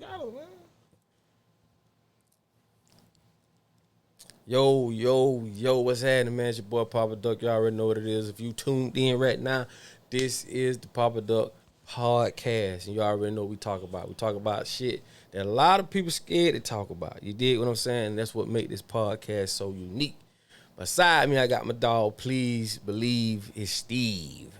got him, man. Yo, what's happening, man? It's your boy Papa Duck. Y'all already know what it is. If you tuned in right now, this is the Papa Duck podcast. And you already know what we talk about. We talk about shit that a lot of people scared to talk about. You dig what I'm saying? That's what make this podcast so unique. Beside me, I got my dog, please believe, it's Steve.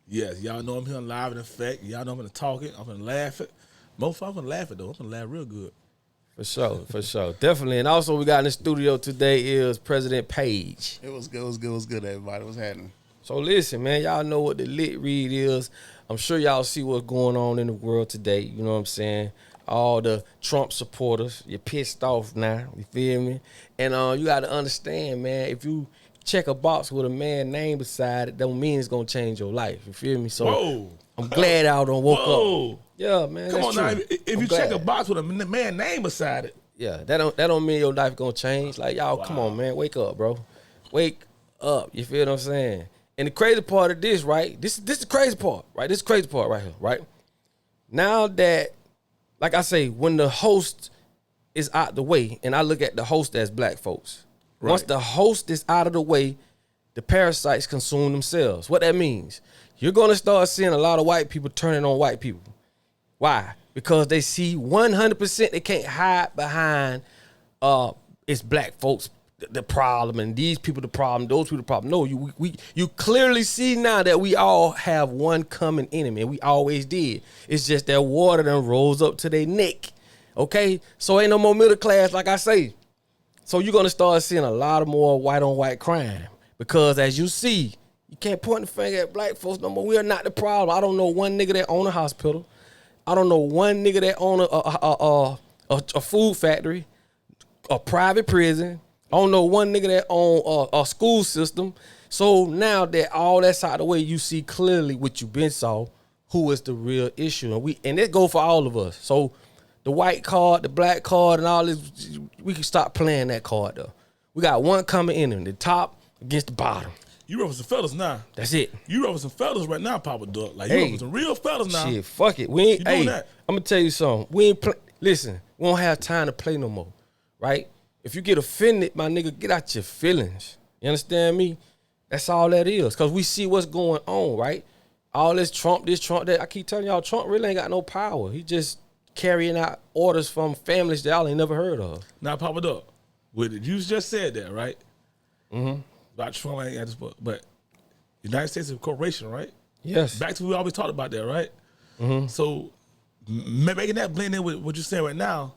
Yes, y'all know I'm here live in effect. Y'all know I'm gonna talk it. I'm gonna laugh it. Most I'm gonna laugh it though. I'm gonna laugh real good. For sure. Definitely. And also we got in the studio today is President Page. It was good, everybody. What's happening? So listen, man, y'all know what the lit read is. I'm sure y'all see what's going on in the world today. You know what I'm saying? All the Trump supporters, you're pissed off now. You feel me? And you got to understand, man, if you check a box with a man name beside it, don't mean it's going to change your life. You feel me? So Whoa. I'm glad I don't woke up. Yeah, man. Come on now. If you check a box, box with a man name beside it. yeah, that don't mean your life gonna change. Like, y'all, come on, man, wake up, bro. Wake up. You feel what I'm saying? And the crazy part of this, right? This is the crazy part, right? This is the crazy part right here, right? Now that, like I say, when the host is out the way, and I look at the host as black folks. Right. Once the host is out of the way, the parasites consume themselves. What that means? You're gonna start seeing a lot of white people turning on white people. Why? Because they see 100% they can't hide behind it's black folks the problem and these people the problem, those people the problem. No, you clearly see now that we all have one common enemy, and we always did. It's just that water done rolls up to their neck. Okay? So ain't no more middle class, like I say. So you're gonna start seeing a lot of more white on white crime. Because as you see, you can't point the finger at black folks no more. We are not the problem. I don't know one nigga that own a hospital. I don't know one nigga that own a food factory, a private prison. I don't know one nigga that own a school system. So now that all that's out of the way, you see clearly what you been saw, who is the real issue. And it go for all of us. So the white card, the black card, and all this, we can stop playing that card though. We got one common enemy, the top against the bottom. You rub with some fellas now. That's it. You rub with some fellas right now, Papa Duck. Like, you rub with some real fellas now. Shit, fuck it. We ain't, doing that. I'm going to tell you something. We ain't listen, we don't have time to play no more, right? If you get offended, my nigga, get out your feelings. You understand me? That's all that is. Because we see what's going on, right? All this, Trump, that. I keep telling y'all, Trump really ain't got no power. He just carrying out orders from families that y'all ain't never heard of. Now, Papa Duck, you just said that, right? Mm-hmm. About Trump, I ain't got this book, but the United States is a corporation, right? Yes. Back to we always talked about that, right? Mm-hmm. So making that blend in with what you're saying right now,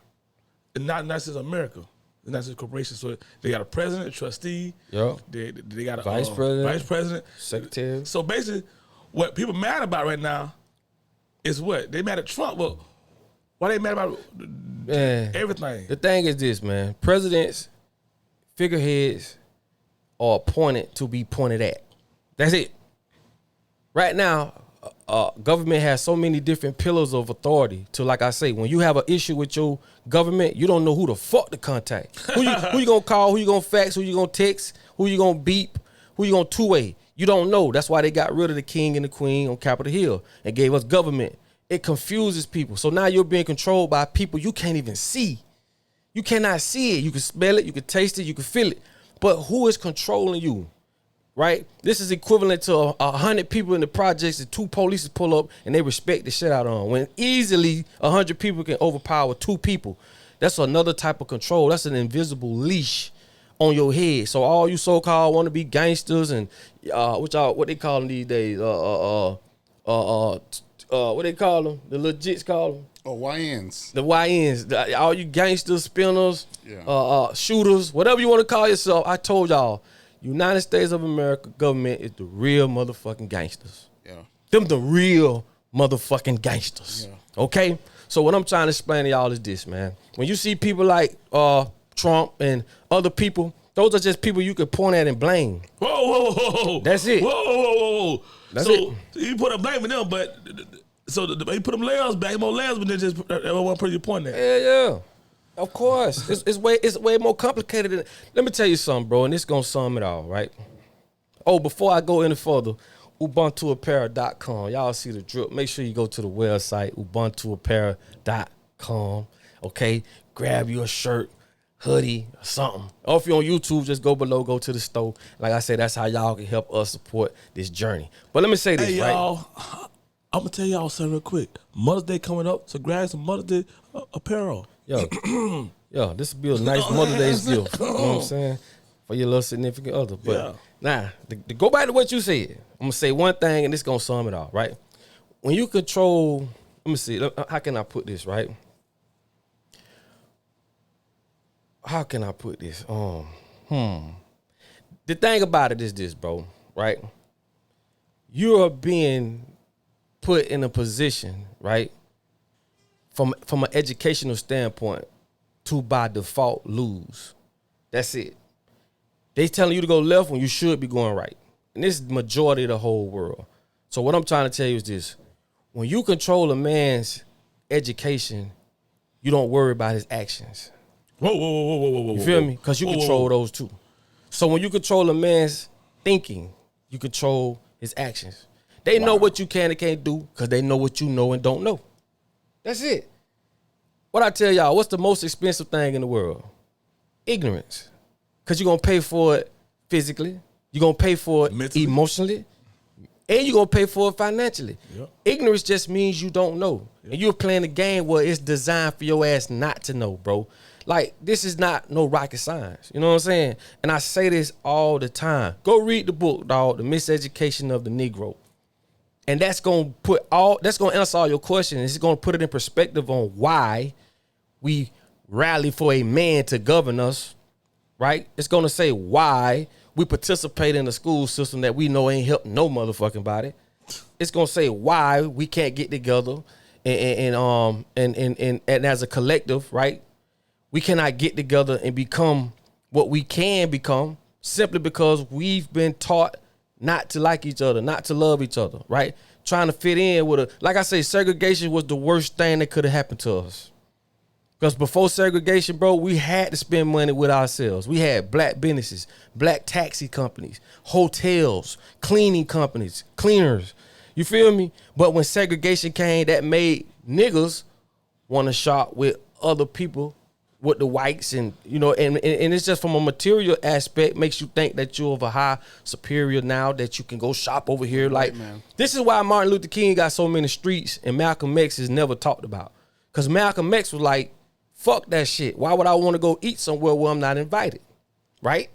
and not United States of America, the United States corporation. So they got a president, a trustee. Yep. They got a vice president, secretary. So basically, what people mad about right now is what they mad at Trump. Well, why they mad about everything? The thing is this, man. Presidents, figureheads, are appointed to be pointed at. That's it. Right now, government has so many different pillars of authority to, like I say, when you have an issue with your government, you don't know who the fuck to contact. Who you gonna call, who you gonna fax, who you gonna text, who you gonna beep, who you gonna two-way. You don't know. That's why they got rid of the king and the queen on Capitol Hill and gave us government. It confuses people. So now you're being controlled by people you can't even see. You cannot see it. You can smell it, you can taste it, you can feel it. But who is controlling you, right? This is equivalent to 100 people in the projects and 2 police pull up and they respect the shit out of them. When easily 100 people can overpower 2 people. That's another type of control. That's an invisible leash on your head. So all you so-called want to be gangsters and what they call them these days? What they call them? The legits call them? Oh, YNs. The YNs. All you gangsters, spinners, shooters, whatever you want to call yourself. I told y'all, United States of America government is the real motherfucking gangsters. Yeah. Them the real motherfucking gangsters. Yeah. Okay? So what I'm trying to explain to y'all is this, man. When you see people like Trump and other people, those are just people you could point at and blame. Whoa. That's it. Whoa. That's so it. You put a blame on them, but so he put them layers back, more layers, but then just one person point at. Yeah. Of course. It's way more complicated than. Let me tell you something, bro, and this gonna sum it all, right? Oh, before I go any further, UbuntuApparel.com. Y'all see the drip. Make sure you go to the website, UbuntuApparel.com. calm, okay? Grab you a shirt, hoodie, or something. Or if you're on YouTube, just go below, go to the store. Like I said, that's how y'all can help us support this journey. But let me say this, Hey, right? y'all, I'm going to tell y'all something real quick. Mother's Day coming up, so grab some Mother's Day apparel. Yo, this would be a nice Mother's Day's gift. You know what I'm saying? For your little significant other. But to go back to what you said, I'm going to say one thing, and this going to sum it all, right? When you control, let me see, how can I put this, right? How can I put this? The thing about it is this, bro, right? You are being put in a position, right, from an educational standpoint, to by default lose. That's it. They telling you to go left when you should be going right. And this is the majority of the whole world. So what I'm trying to tell you is this. When you control a man's education, you don't worry about his actions. Whoa. You feel me? Because you control those too. So when you control a man's thinking, you control his actions. They know what you can and can't do because they know what you know and don't know. That's it. What I tell y'all, what's the most expensive thing in the world? Ignorance. Because you're going to pay for it physically. You're going to pay for it mentally, emotionally. And you're going to pay for it financially. Yep. Ignorance just means you don't know. Yep. And you're playing a game where it's designed for your ass not to know, bro. Like, this is not no rocket science. You know what I'm saying? And I say this all the time. Go read the book, dog, The Mis-Education of the Negro. And that's going to answer all your questions. It's going to put it in perspective on why we rally for a man to govern us, right? It's going to say why we participate in a school system that we know ain't helped no motherfucking body. It's going to say why we can't get together and as a collective, right? We cannot get together and become what we can become simply because we've been taught not to like each other, not to love each other, right? Trying to fit in with like I say, segregation was the worst thing that could have happened to us. Because before segregation, bro, we had to spend money with ourselves. We had black businesses, black taxi companies, hotels, cleaning companies, cleaners. You feel me? But when segregation came, that made niggas want to shop with other people, with the whites, and you know, and it's just from a material aspect, makes you think that you're of a high superior now, that you can go shop over here. Like, this is why Martin Luther King got so many streets and Malcolm X is never talked about. Because Malcolm X was like, fuck that shit. Why would I want to go eat somewhere where I'm not invited? Right?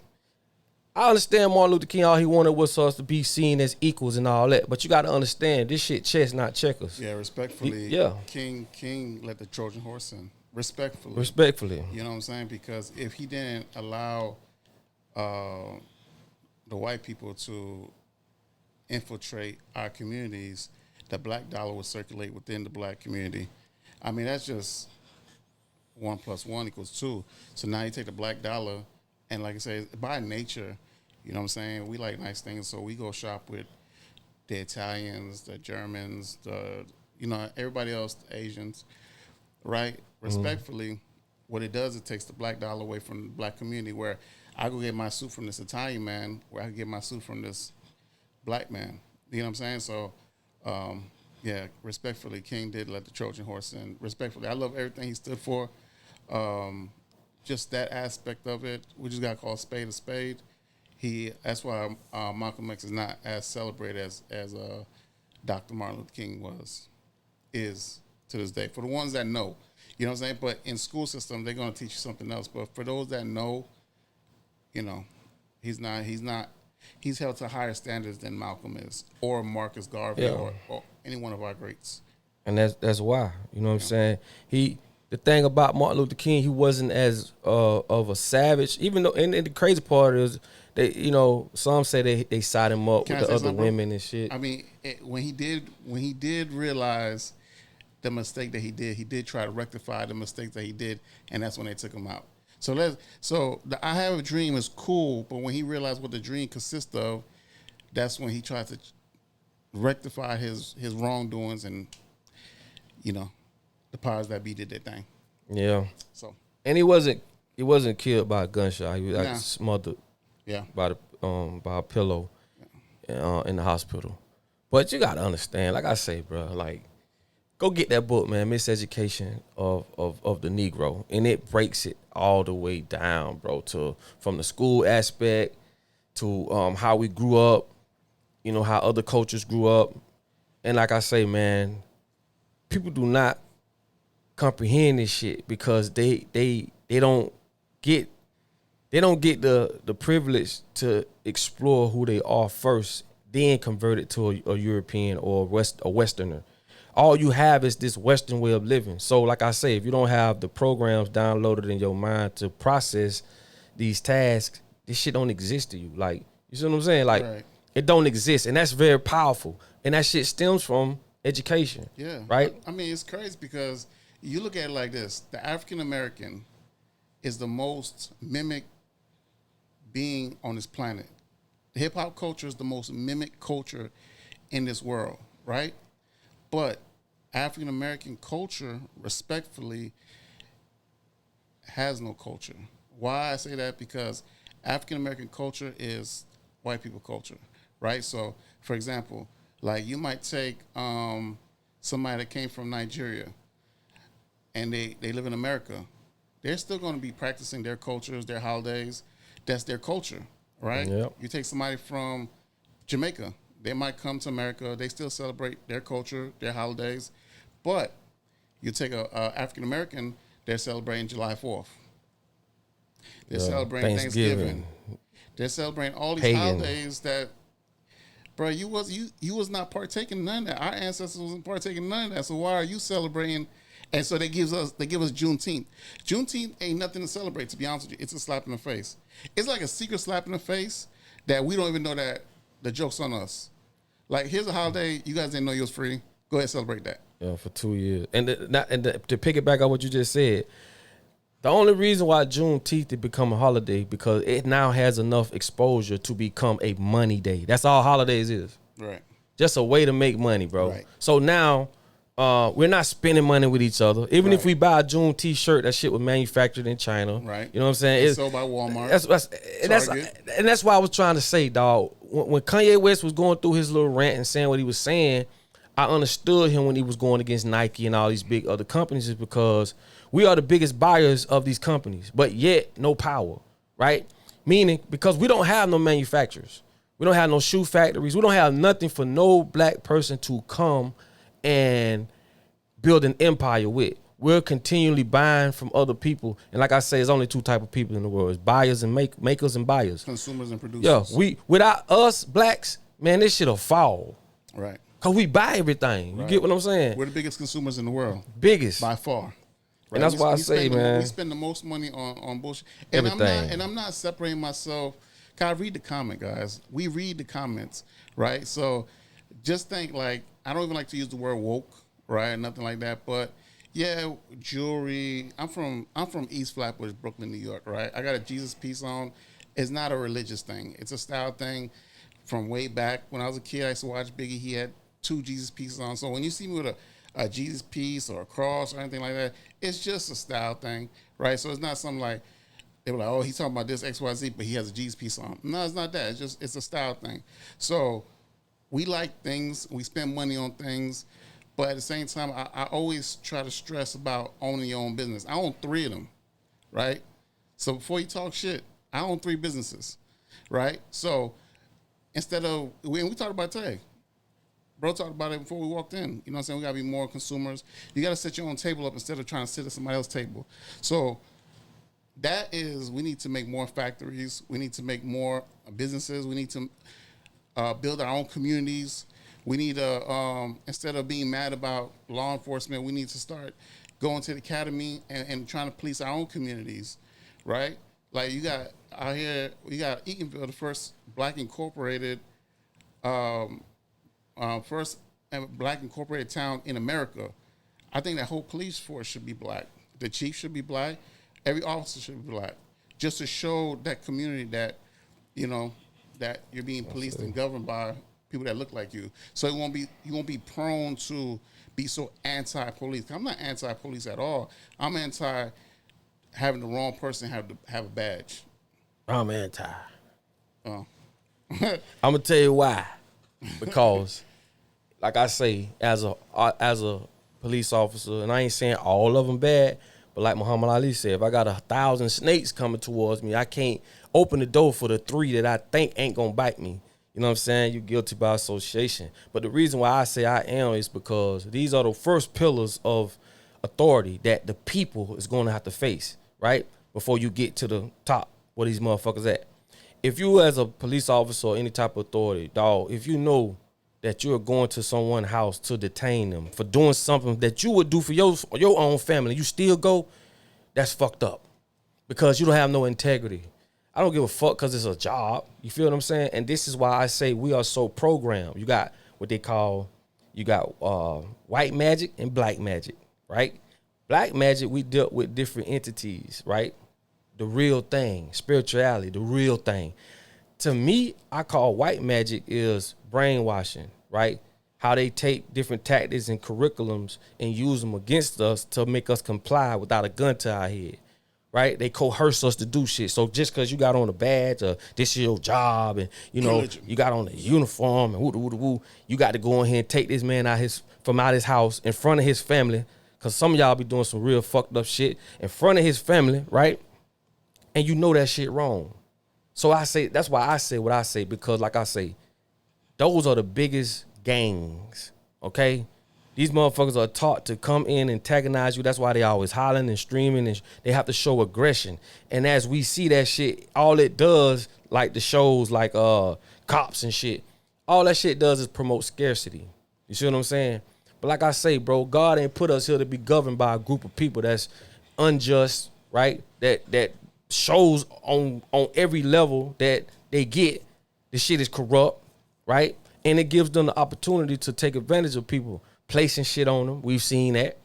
I understand Martin Luther King, all he wanted was us to be seen as equals and all that. But you got to understand, this shit chess, not checkers. Yeah, respectfully. King let the Trojan horse in. Respectfully. You know what I'm saying? Because if he didn't allow the white people to infiltrate our communities, the black dollar would circulate within the black community. I mean, that's just 1 + 1 = 2. So now you take the black dollar, and like I say, by nature, you know what I'm saying, we like nice things, so we go shop with the Italians, the Germans, everybody else, the Asians, right? Respectfully, what it does, it takes the black dollar away from the black community, where I go get my suit from this Italian man, where I can get my suit from this black man. You know what I'm saying? So, respectfully, King did let the Trojan horse in. Respectfully, I love everything he stood for. Just that aspect of it, we just got to call a spade a spade. That's why Malcolm X is not as celebrated as Dr. Martin Luther King is to this day. For the ones that know, you know what I'm saying? But in school system, they're going to teach you something else. But for those that know, you know, he's held to higher standards than Malcolm is, or Marcus Garvey, or any one of our greats. And that's why, you know what I'm saying? The thing about Martin Luther King, he wasn't as of a savage, even though, and the crazy part is, some say they side him up with the other women and shit. I mean, when he did realize the mistake that he did try to rectify the mistakes that he did, and that's when they took him out. So the I Have a Dream is cool, but when he realized what the dream consists of, that's when he tried to rectify his wrongdoings, and the powers that be did their thing. Yeah. So, and he wasn't killed by a gunshot. He was smothered. Yeah. By a pillow, in the hospital. But you gotta understand, like I say, bro, like, Go get that book, man, Mis-Education of the Negro. And it breaks it all the way down, bro, from the school aspect to how we grew up, you know, how other cultures grew up. And like I say, man, people do not comprehend this shit because they don't get the privilege to explore who they are first, then convert it to a European or a Westerner. All you have is this Western way of living. So like I say, if you don't have the programs downloaded in your mind to process these tasks, this shit don't exist to you. Like, you see what I'm saying? Like, Right. It don't exist. And that's very powerful. And that shit stems from education. Yeah. Right? I mean, it's crazy because you look at it like this. The African American is the most mimicked being on this planet. The hip hop culture is the most mimicked culture in this world, right? But African American culture, respectfully, has no culture. Why I say that? Because African American culture is white people culture, right? So, for example, like you might take somebody that came from Nigeria and they live in America. They're still going to be practicing their cultures, their holidays. That's their culture, right? Yep. You take somebody from Jamaica. They might come to America. They still celebrate their culture, their holidays. But you take a African American, they're celebrating July 4th. They're celebrating Thanksgiving. They're celebrating all these holidays that, bro, you was not partaking in none of that. Our ancestors wasn't partaking in none of that. So why are you celebrating? And so they give us Juneteenth. Juneteenth ain't nothing to celebrate, to be honest with you. It's a slap in the face. It's like a secret slap in the face that we don't even know that the joke's on us. Like, here's a holiday. You guys didn't know you was free. Go ahead and celebrate that. Yeah, for 2 years. And to pick it back on what you just said, the only reason why Juneteenth had become a holiday because it now has enough exposure to become a money day. That's all holidays is. Right. Just a way to make money, bro. Right. So now we're not spending money with each other. Even if Right. we buy a June t-shirt, that shit was manufactured in China. Right. You know what I'm saying? It's sold by Walmart. That's why I was trying to say, dog. When Kanye West was going through his little rant and saying what he was saying, I understood him when he was going against Nike and all these big other companies is because we are the biggest buyers of these companies, but yet no power, right? Meaning because we don't have no manufacturers. We don't have no shoe factories. We don't have nothing for no black person to come and build an empire with. We're continually buying from other people. And like I say, there's only two type of people in the world. It's buyers and makers and buyers. Consumers and producers. Yeah, without us blacks, man, this shit'll fall. Right. Cause we buy everything. You get what I'm saying? We're the biggest consumers in the world. Biggest. By far. Right? And that's why I say, man. We spend the most money on bullshit. And Everything. I'm not separating myself. Cause I read the comment, guys. We read the comments, right? So just think like, I don't even like to use the word woke, right? Nothing like that. But yeah, jewelry. I'm from East Flatbush, Brooklyn, New York, right? I got a Jesus piece on. It's not a religious thing. It's a style thing from way back. When I was a kid, I used to watch Biggie. He had 2 Jesus pieces on. So when you see me with a Jesus piece or a cross or anything like that, it's just a style thing, right? So it's not something like, they were like, oh, he's talking about this XYZ, but he has a Jesus piece on. No, it's not that. It's a style thing. So we like things. We spend money on things. But at the same time, I always try to stress about owning your own business. I own 3 of them, right? So before you talk shit, I own 3 businesses, right? So instead of, we talked about it today. Bro talked about it before we walked in. You know what I'm saying? We got to be more consumers. You got to set your own table up instead of trying to sit at somebody else's table. So that is, we need to make more factories. We need to make more businesses. We need to build our own communities. We need to, instead of being mad about law enforcement, we need to start going to the academy and trying to police our own communities, right? Like you got out here, we got Eatonville, the first black incorporated, first black incorporated town in America. I think that whole police force should be black. The chief should be black. Every officer should be black, just to show that community that, you know, that you're being policed and governed by people that look like you. So you won't be prone to be so anti-police. I'm not anti-police at all. I'm anti having the wrong person have a badge. I'm anti. Oh. I'm gonna tell you why. Because, like I say, as a police officer, and I ain't saying all of them bad, but like Muhammad Ali said, if I got 1,000 snakes coming towards me, I can't open the door for the 3 that I think ain't gonna bite me. You know what I'm saying? You're guilty by association. But the reason why I say I am is because these are the first pillars of authority that the people is going to have to face, right? Before you get to the top where these motherfuckers at. If you as a police officer or any type of authority, dog, if you know that you're going to someone's house to detain them for doing something that you would do for your own family, you still go, that's fucked up because you don't have no integrity. I don't give a fuck because it's a job. You feel what I'm saying? And this is why I say we are so programmed. You got what they call, you got white magic and black magic, right? Black magic, we dealt with different entities, right? The real thing, spirituality, the real thing. To me, I call white magic is brainwashing, right? How they take different tactics and curriculums and use them against us to make us comply without a gun to our head, right? They coerce us to do shit. So just because you got on a badge or this is your job and, you know, religion. You got on a uniform and woo, you got to go in here and take this man from out his house in front of his family, because some of y'all be doing some real fucked up shit in front of his family, right? And you know that shit wrong. So I say, that's why I say what I say, because like I say, those are the biggest gangs, okay? These motherfuckers are taught to come in and antagonize you. That's why they always hollering and streaming, and they have to show aggression. And as we see that shit, all it does, like the shows like Cops and shit, all that shit does is promote scarcity. You see what I'm saying? But like I say, bro, God ain't put us here to be governed by a group of people that's unjust, right? That shows on every level that they get the shit is corrupt, right? And it gives them the opportunity to take advantage of people, placing shit on them. We've seen that.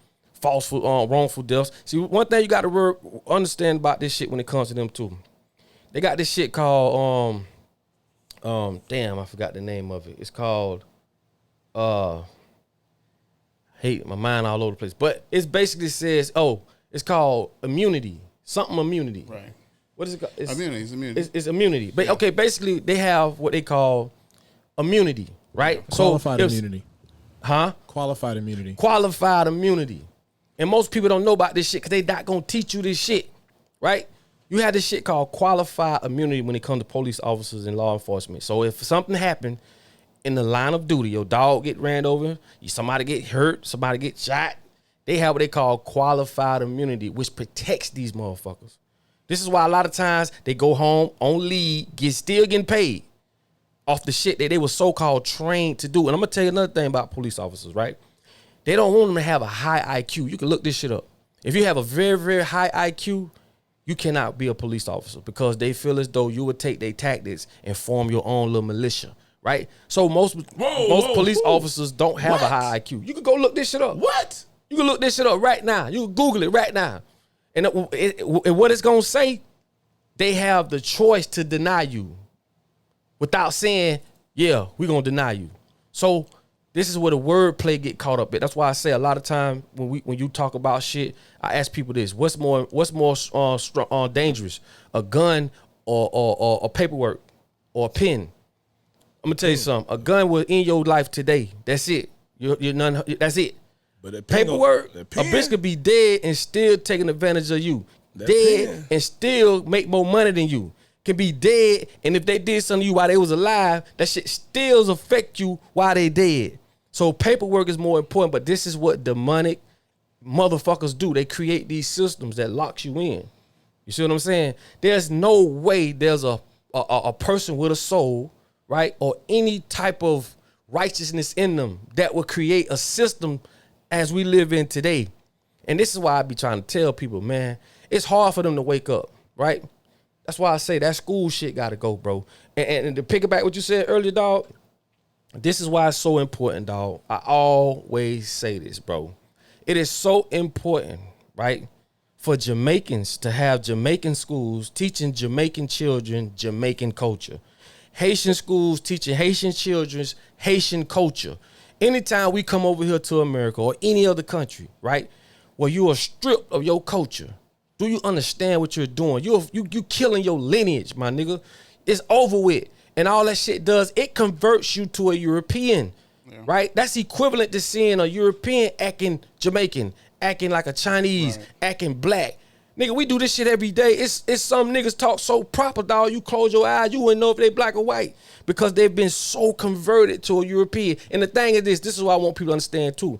Wrongful deaths. See, one thing you got to understand about this shit when it comes to them too. They got this shit called damn, I forgot the name of it. It's called hate my mind all over the place. But it basically says, it's called immunity. Something immunity. Right. What is it called? Immunity. It's immunity. But okay, basically they have what they call immunity, right? Qualified immunity. Huh? Qualified immunity. Qualified immunity. And most people don't know about this shit because they not gonna teach you this shit, right? You have this shit called qualified immunity when it comes to police officers and law enforcement. So if something happened in the line of duty, your dog get ran over, somebody get hurt, somebody get shot, they have what they call qualified immunity, which protects these motherfuckers. This is why a lot of times they go home on leave, still getting paid off the shit that they were so-called trained to do. And I'm going to tell you another thing about police officers, right? They don't want them to have a high IQ. You can look this shit up. If you have a very, very high IQ, you cannot be a police officer because they feel as though you would take their tactics and form your own little militia, right? So most police officers don't have a high IQ. You can go look this shit up. What? You can look this shit up right now. You can Google it right now. And what it's going to say, they have the choice to deny you without saying, yeah, we're going to deny you. So this is where the wordplay get caught up at. That's why I say a lot of time when you talk about shit, I ask people this: what's more dangerous, a gun or a paperwork or a pen? I'm gonna tell you something. A gun will end your life today. That's it. You're none. That's it. But the paperwork, a bitch could be dead and still taking advantage of you. Dead and still make more money than you. Can be dead, and if they did something to you while they was alive, that shit still affect you while they dead. So paperwork is more important, but this is what demonic motherfuckers do. They create these systems that locks you in. You see what I'm saying? There's no way there's a person with a soul, right, or any type of righteousness in them that will create a system as we live in today. And this is why I be trying to tell people, man, it's hard for them to wake up, right? That's why I say that school shit got to go, bro. And to pick it back what you said earlier, dog, this is why it's so important, dog. I always say this, bro. It is so important, right, for Jamaicans to have Jamaican schools teaching Jamaican children Jamaican culture. Haitian schools teaching Haitian children's Haitian culture. Anytime we come over here to America or any other country, right, where you are stripped of your culture, do you understand what you're doing? You killing your lineage, my nigga. It's over with. And all that shit does, it converts you to a European. right? That's equivalent to seeing a European acting Jamaican, acting like a Chinese, acting black. Nigga, we do this shit every day. It's some niggas talk so proper, dog. You close your eyes, you wouldn't know if they black or white because they've been so converted to a European. And the thing is this is what I want people to understand too.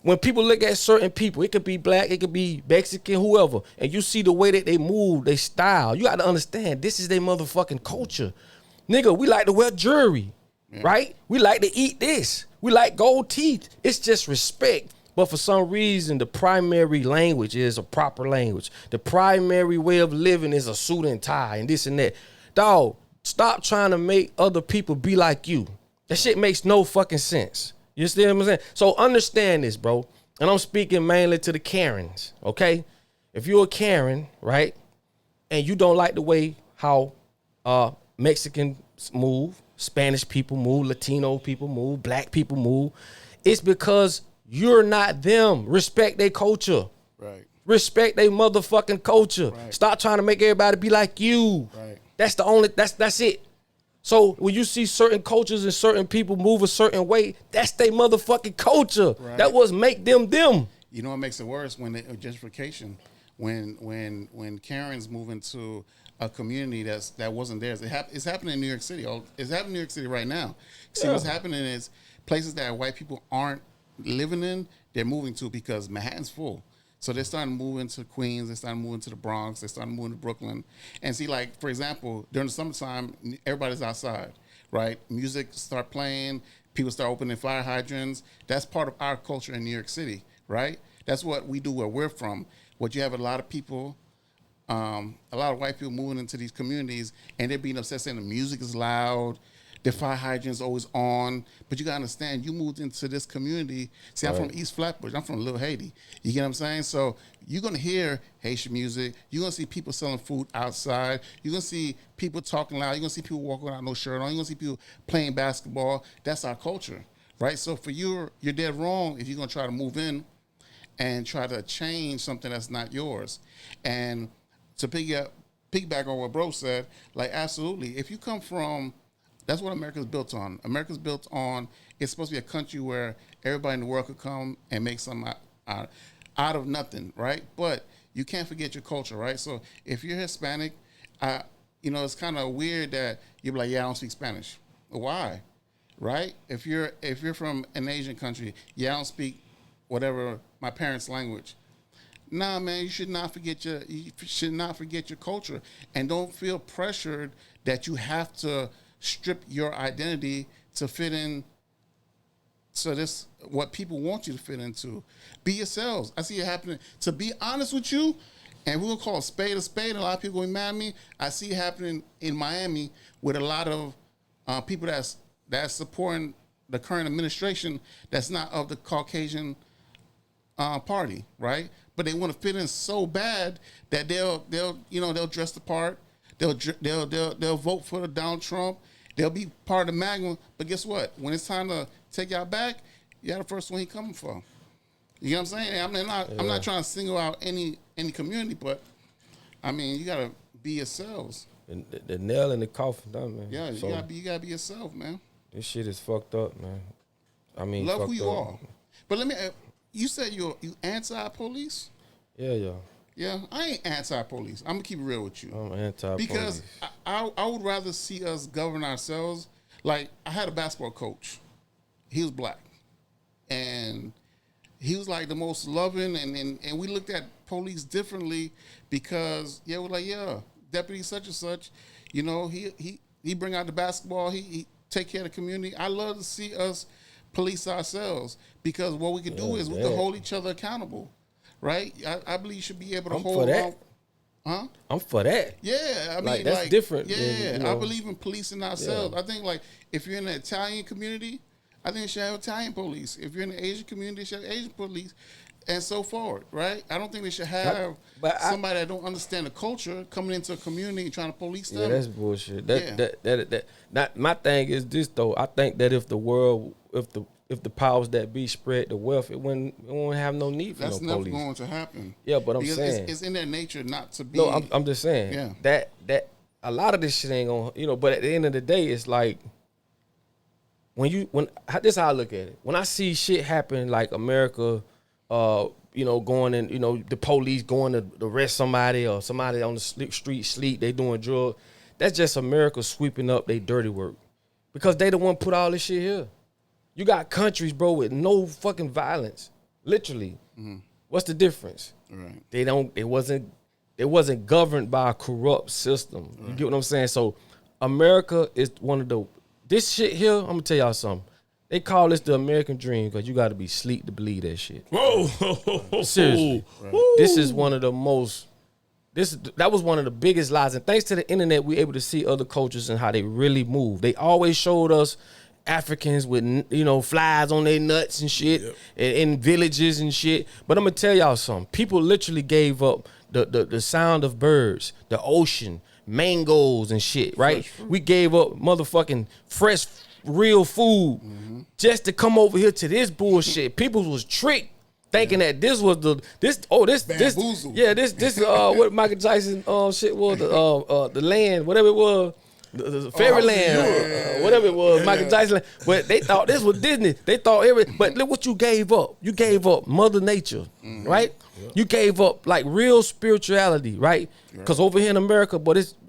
When people look at certain people, it could be black, it could be Mexican, whoever, and you see the way that they move, they style, you got to understand this is their motherfucking culture. Nigga, we like to wear jewelry, right? We like to eat this. We like gold teeth. It's just respect. But for some reason, the primary language is a proper language. The primary way of living is a suit and tie and this and that. Dog, stop trying to make other people be like you. That shit makes no fucking sense. You see what I'm saying? So understand this, bro. And I'm speaking mainly to the Karens, okay? If you're a Karen, right, and you don't like the way how Mexicans move, Spanish people move, Latino people move, black people move, it's because you're not them. Respect their culture. Right. Respect their motherfucking culture. Right. Stop trying to make everybody be like you. Right. That's it. So when you see certain cultures and certain people move a certain way, that's their motherfucking culture. Right. That was make them them. You know what makes it worse when gentrification, when Karens move into a community that wasn't theirs. It's happening in New York City. It's happening in New York City right now. See, what's happening is places that white people aren't living in, they're moving to because Manhattan's full. So they're starting to move into Queens, they're starting to move into the Bronx, they're starting to move into Brooklyn. And see, like, for example, during the summertime, everybody's outside, right? Music start playing, people start opening fire hydrants. That's part of our culture in New York City, right? That's what we do where we're from. What you have a lot of people, a lot of white people moving into these communities, and they're being upset saying the music is loud, the fire hydrant's always on. But you gotta understand, you moved into this community. See, I'm from East Flatbush. I'm from Little Haiti. You get what I'm saying? So you're gonna hear Haitian music. You're gonna see people selling food outside. You're gonna see people talking loud. You're gonna see people walking without no shirt on. You're gonna see people playing basketball. That's our culture, right? So for you're dead wrong if you're gonna try to move in and try to change something that's not yours. And to piggyback on what bro said, like, absolutely. If you come from, that's what America's built on. America's built on, it's supposed to be a country where everybody in the world could come and make something out of nothing, right? But you can't forget your culture, right? So if you're Hispanic, it's kind of weird that you're like, yeah, I don't speak Spanish. Why? Right? If you're from an Asian country, yeah, I don't speak whatever my parents' language. Nah, man, you should not forget your culture, and don't feel pressured that you have to strip your identity to fit in. So this what people want you to fit into. Be yourselves. I see it happening. To be honest with you, and we're gonna call a spade, and a lot of people going mad at me. I see it happening in Miami with a lot of people that's supporting the current administration that's not of the Caucasian party, right? But they want to fit in so bad that they'll dress the part. They'll vote for Donald Trump. They'll be part of the MAGA. But guess what? When it's time to take y'all back, you're the first one he coming for. You know what I'm saying? I'm not trying to single out any community, but I mean, you gotta be yourselves. The nail in the coffin, man. Yeah, you gotta be yourself, man. This shit is fucked up, man. I mean, love who you are. But let me. You said you anti-police? Yeah. Yeah, I ain't anti-police. I'm gonna keep it real with you. I'm anti-police because I would rather see us govern ourselves. Like, I had a basketball coach. He was black, and he was like the most loving, and we looked at police differently because we're like, deputy such and such, he bring out the basketball, he take care of the community. I love to see us police ourselves because what we can do is we can hold each other accountable. Right, I believe you should be able to hold on. Huh? I'm for that. Yeah, I mean, that's different. Yeah, I believe in policing ourselves. I think, like, if you're in the Italian community, I think you should have Italian police. If you're in the Asian community, you should have Asian police, and so forth. Right? I don't think they should have somebody that don't understand the culture coming into a community and trying to police them. Yeah, that's bullshit. Not my thing is this though. I think that if the powers that be spread the wealth, it won't have no need for no police. That's never going to happen. Yeah, but I'm saying it's in their nature not to be. No, I'm just saying that a lot of this shit ain't gonna, but at the end of the day, it's like this is how I look at it. When I see shit happen like America, going in, the police going to arrest somebody or somebody on the street sleep, they doing drugs. That's just America sweeping up their dirty work because they the one put all this shit here. You got countries, bro, with no fucking violence, literally. Mm-hmm. What's the difference? Right. It wasn't governed by a corrupt system. You get what I'm saying? So America is one of this shit here, I'm gonna tell y'all something. They call this the American dream because you got to be sleep to believe that shit. Whoa. Seriously. Right. This is one of the that was one of the biggest lies. And thanks to the internet, we're able to see other cultures and how they really move. They always showed us Africans with, flies on their nuts and shit, in villages and shit. But I'm going to tell y'all something. People literally gave up the sound of birds, the ocean, mangoes and shit, right? We gave up motherfucking fresh, real food just to come over here to this bullshit. People was tricked thinking that this was this what Michael Jackson shit was, the land, whatever it was. The fairyland, whatever it was, Michael Jackson. But they thought this was Disney. They thought but look what you gave up. You gave up Mother Nature, right? Yep. You gave up like real spirituality, right? Because over here in America,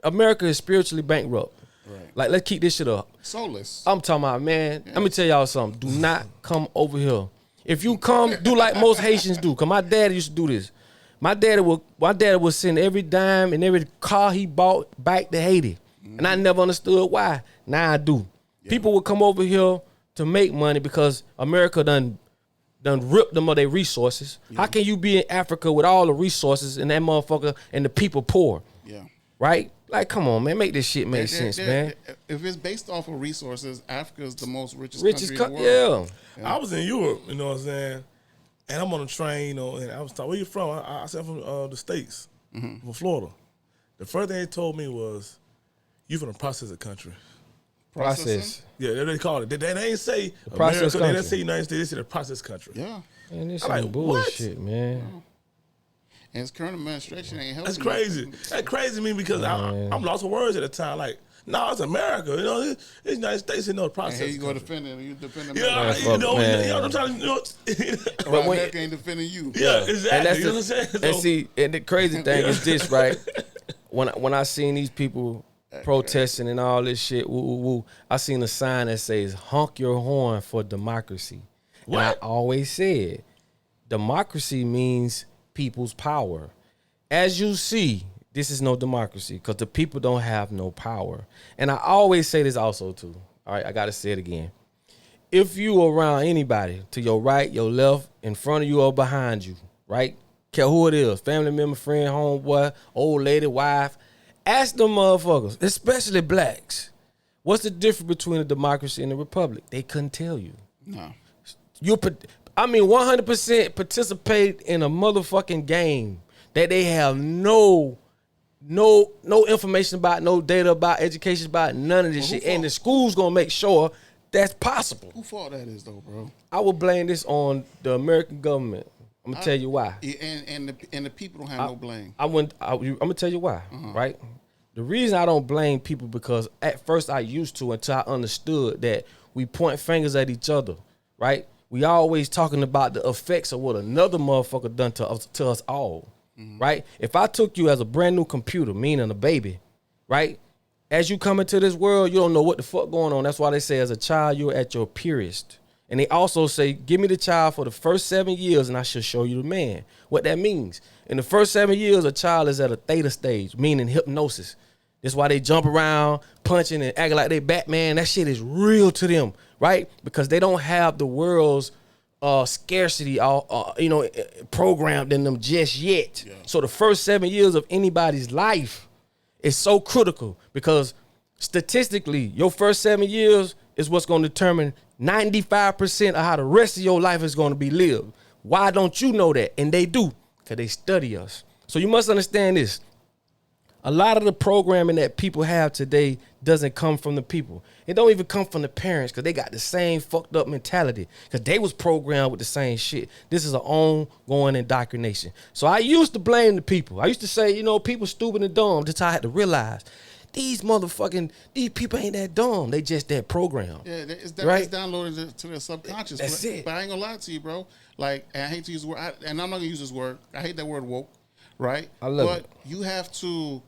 America is spiritually bankrupt. Right. Like, let's keep this shit up. Soulless. I'm talking about, man. Let me tell y'all something. Do not come over here. If you come, do like most Haitians do. Cause my dad used to do this. My dad would send every dime and every car he bought back to Haiti. And I never understood why. Now I do. Yeah. People would come over here to make money because America done ripped them of their resources. Yeah. How can you be in Africa with all the resources and that motherfucker and the people poor? Yeah. Right? Like, come on, man. Make this shit make sense, man. If it's based off of resources, Africa is the most richest country in the world. Yeah. I was in Europe, you know what I'm saying? And I'm on a train, and I was talking, where you from? I said, I'm from the States, from Florida. The first thing they told me was, you from the processor country. Process. Yeah, they call it. They ain't say the process America. Country. They didn't say United States. They said the process country. Yeah. Man, this is bullshit, man. Yeah. And his current administration ain't helping. That's crazy. That's crazy to me because I'm lost for words at the time. Like, no, it's America. It's United States. The process. And here you go defending. You defend America. Yeah, I'm trying to. But America ain't defending you. Yeah, exactly. And and the crazy thing is this, right? When I seen these people protesting and all this shit, I seen a sign that says, honk your horn for democracy. What? And I always said, democracy means people's power. As you see, this is no democracy because the people don't have no power. And I always say this also too. All right, I got to say it again. If you around anybody to your right, your left, in front of you or behind you, right? Care who it is, family member, friend, homeboy, old lady, wife, ask them motherfuckers, especially blacks, what's the difference between a democracy and a republic? They couldn't tell you. No. 100% participate in a motherfucking game that they have no information about, no data about, education about, none of this shit. And the school's gonna make sure that's possible. Who fault that is though, bro? I would blame this on the American government. I'm gonna tell you why. And the people don't have no blame. I'm gonna tell you why, right? The reason I don't blame people because at first I used to until I understood that we point fingers at each other, right? We always talking about the effects of what another motherfucker done to us all, right? If I took you as a brand new computer, meaning a baby, right? As you come into this world, you don't know what the fuck going on. That's why they say as a child, you're at your purest. And they also say, give me the child for the first 7 years and I shall show you the man. What that means. In the first 7 years, a child is at a theta stage, meaning hypnosis. That's why they jump around, punching and acting like they Batman. That shit is real to them, right? Because they don't have the world's scarcity, programmed in them just yet. Yeah. So the first 7 years of anybody's life is so critical because statistically, your first 7 years is what's going to determine 95% of how the rest of your life is going to be lived. Why don't you know that? And they do, because they study us. So you must understand this. A lot of the programming that people have today doesn't come from the people. It don't even come from the parents because they got the same fucked up mentality because they was programmed with the same shit. This is an ongoing indoctrination. So I used to blame the people. I used to say, people stupid and dumb until I had to realize these people ain't that dumb. They just that programmed. Yeah, it's right? downloaded to their subconscious. That's it. But I ain't gonna lie to you, bro. Like, and I hate to use the word, and I'm not gonna use this word. I hate that word woke, right? I love but it. You have to,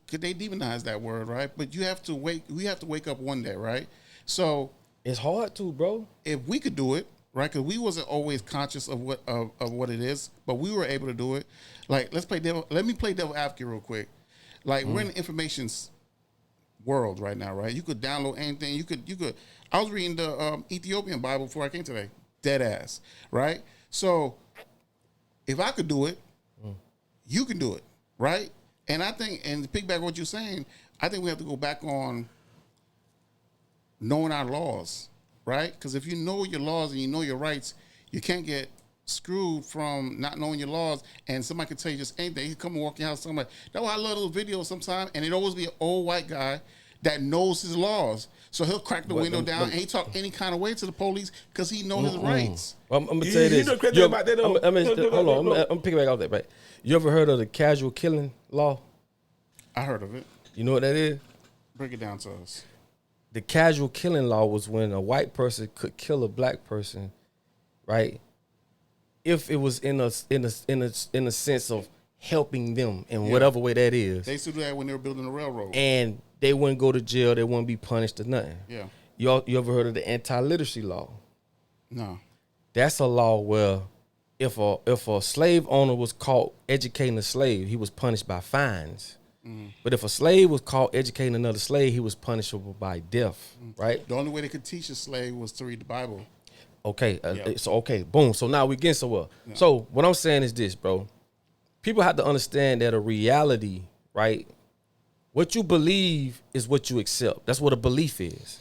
could they demonize that word, right? But you have to wake. We have to wake up one day, right? So it's hard to, bro. If we could do it, right? Because we wasn't always conscious of what it is, but we were able to do it. Like, let me play devil advocate real quick. Like, we're in the information's world right now, right? You could download anything. You could. I was reading the Ethiopian Bible before I came today. Dead ass, right? So, if I could do it, you can do it, right? And I think, and to piggyback what you're saying, I think we have to go back on knowing our laws, right? Because if you know your laws and you know your rights, you can't get screwed from not knowing your laws. And somebody can tell you just anything. You come and walk in your house, somebody, that's why I love those videos sometimes. And it always be an old white guy that knows his laws. So he'll crack the window down and he talk any kind of way to the police because he knows his rights. I'm going to tell you this. Hold on. I'm picking back off that, right? You ever heard of the casual killing law? I heard of it. You know what that is? Break it down to us. The casual killing law was when a white person could kill a black person, right? If it was in a sense of helping them in whatever way that is. They used to do that when they were building the railroad. And they wouldn't go to jail. They wouldn't be punished or nothing. Yeah. You ever heard of the anti-literacy law? No. That's a law where if a slave owner was caught educating a slave, he was punished by fines. But if a slave was caught educating another slave, he was punishable by death, right? The only way they could teach a slave was to read the Bible. Okay, boom. So now we getting somewhere. Yeah. So what I'm saying is this, bro. People have to understand that a reality, right? What you believe is what you accept. That's what a belief is.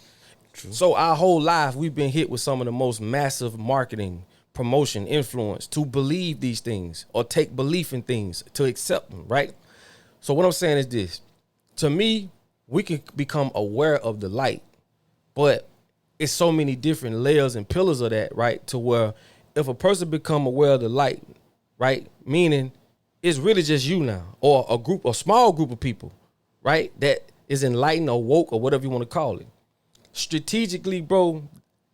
True. So our whole life, we've been hit with some of the most massive marketing, promotion, influence to believe these things or take belief in things to accept them, right? So what I'm saying is this. To me, we can become aware of the light, but it's so many different layers and pillars of that, right? To where if a person become aware of the light, right? Meaning it's really just you now or a small group of people, right? That is enlightened or woke or whatever you want to call it. Strategically, bro,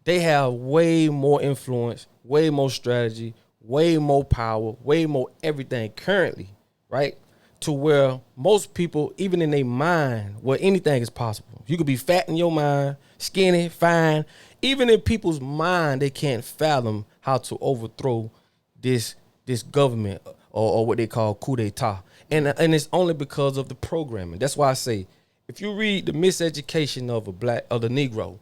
they have way more influence, way more strategy, way more power, way more everything currently, right? To where most people, even in their mind, where anything is possible. You could be fat in your mind, skinny, fine. Even in people's mind, they can't fathom how to overthrow this government or what they call coup d'etat. And it's only because of the programming. That's why I say, if you read the Mis-Education of the Negro,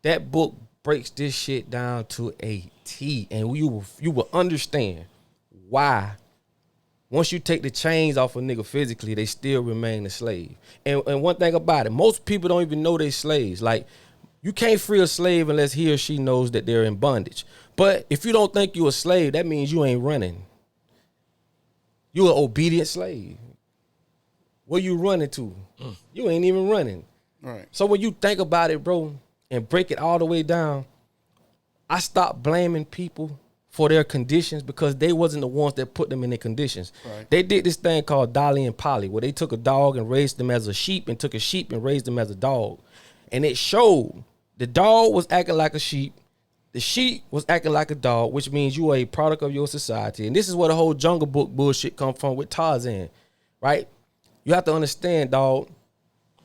that book breaks this shit down to a T, and you will understand why. Once you take the chains off a nigga physically, they still remain a slave. And one thing about it, most people don't even know they slaves. Like, you can't free a slave unless he or she knows that they're in bondage. But if you don't think you're a slave, that means you ain't running. You're an obedient slave. Where you running to? You ain't even running. Right. So when you think about it, bro, and break it all the way down, I stopped blaming people for their conditions because they wasn't the ones that put them in their conditions. Right. They did this thing called Dolly and Polly, where they took a dog and raised them as a sheep and took a sheep and raised them as a dog. And it showed the dog was acting like a sheep. The sheep was acting like a dog, which means you are a product of your society. And this is where the whole Jungle Book bullshit come from with Tarzan, right? You have to understand, dog,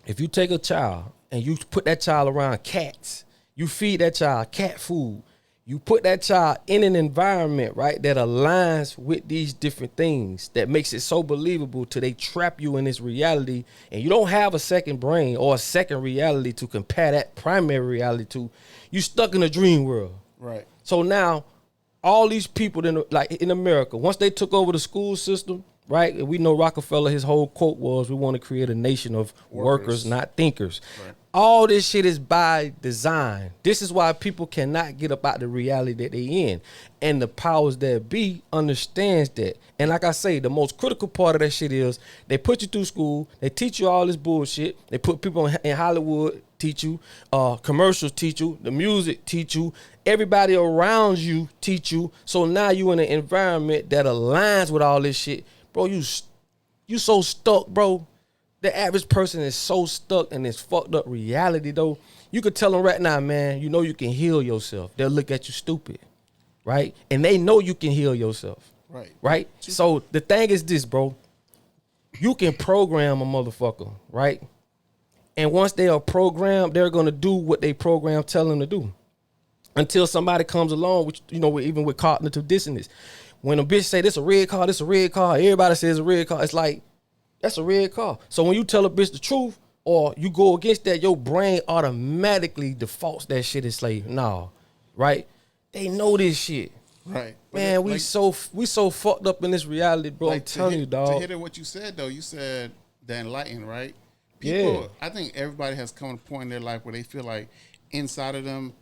if you take a child and you put that child around cats, you feed that child cat food, you put that child in an environment, right, that aligns with these different things that makes it so believable till they trap you in this reality, and you don't have a second brain or a second reality to compare that primary reality to. You stuck in a dream world. Right. So now all these people in America, once they took over the school system, right, and we know Rockefeller, his whole quote was, we want to create a nation of workers not thinkers. Right. All this shit is by design. This is why people cannot get up out the reality that they in. And the powers that be understands that. And like I say, the most critical part of that shit is they put you through school, they teach you all this bullshit, they put people in Hollywood, teach you, commercials teach you, the music teach you, everybody around you teach you. So now you in an environment that aligns with all this shit. Bro, you so stuck, bro. the average person is so stuck in this fucked up reality, though. You could tell them right now, man, you know you can heal yourself. They'll look at you stupid, right? And they know you can heal yourself, right? So the thing is this, bro. You can program a motherfucker, right? And once they are programmed, they're going to do what they program tell them to do. Until somebody comes along, which, you know, even with cognitive dissonance. When a bitch say this a red car, everybody says a red car. It's like, that's a red car. So when you tell a bitch the truth or you go against that, your brain automatically defaults that shit as slave. Nah, right? They know this shit. Right. Man, we so fucked up in this reality, bro. I'm telling you, dog. To hit at what you said, though, you said the enlightened, right? People, Yeah. I think everybody has come to a point in their life where they feel like inside of them,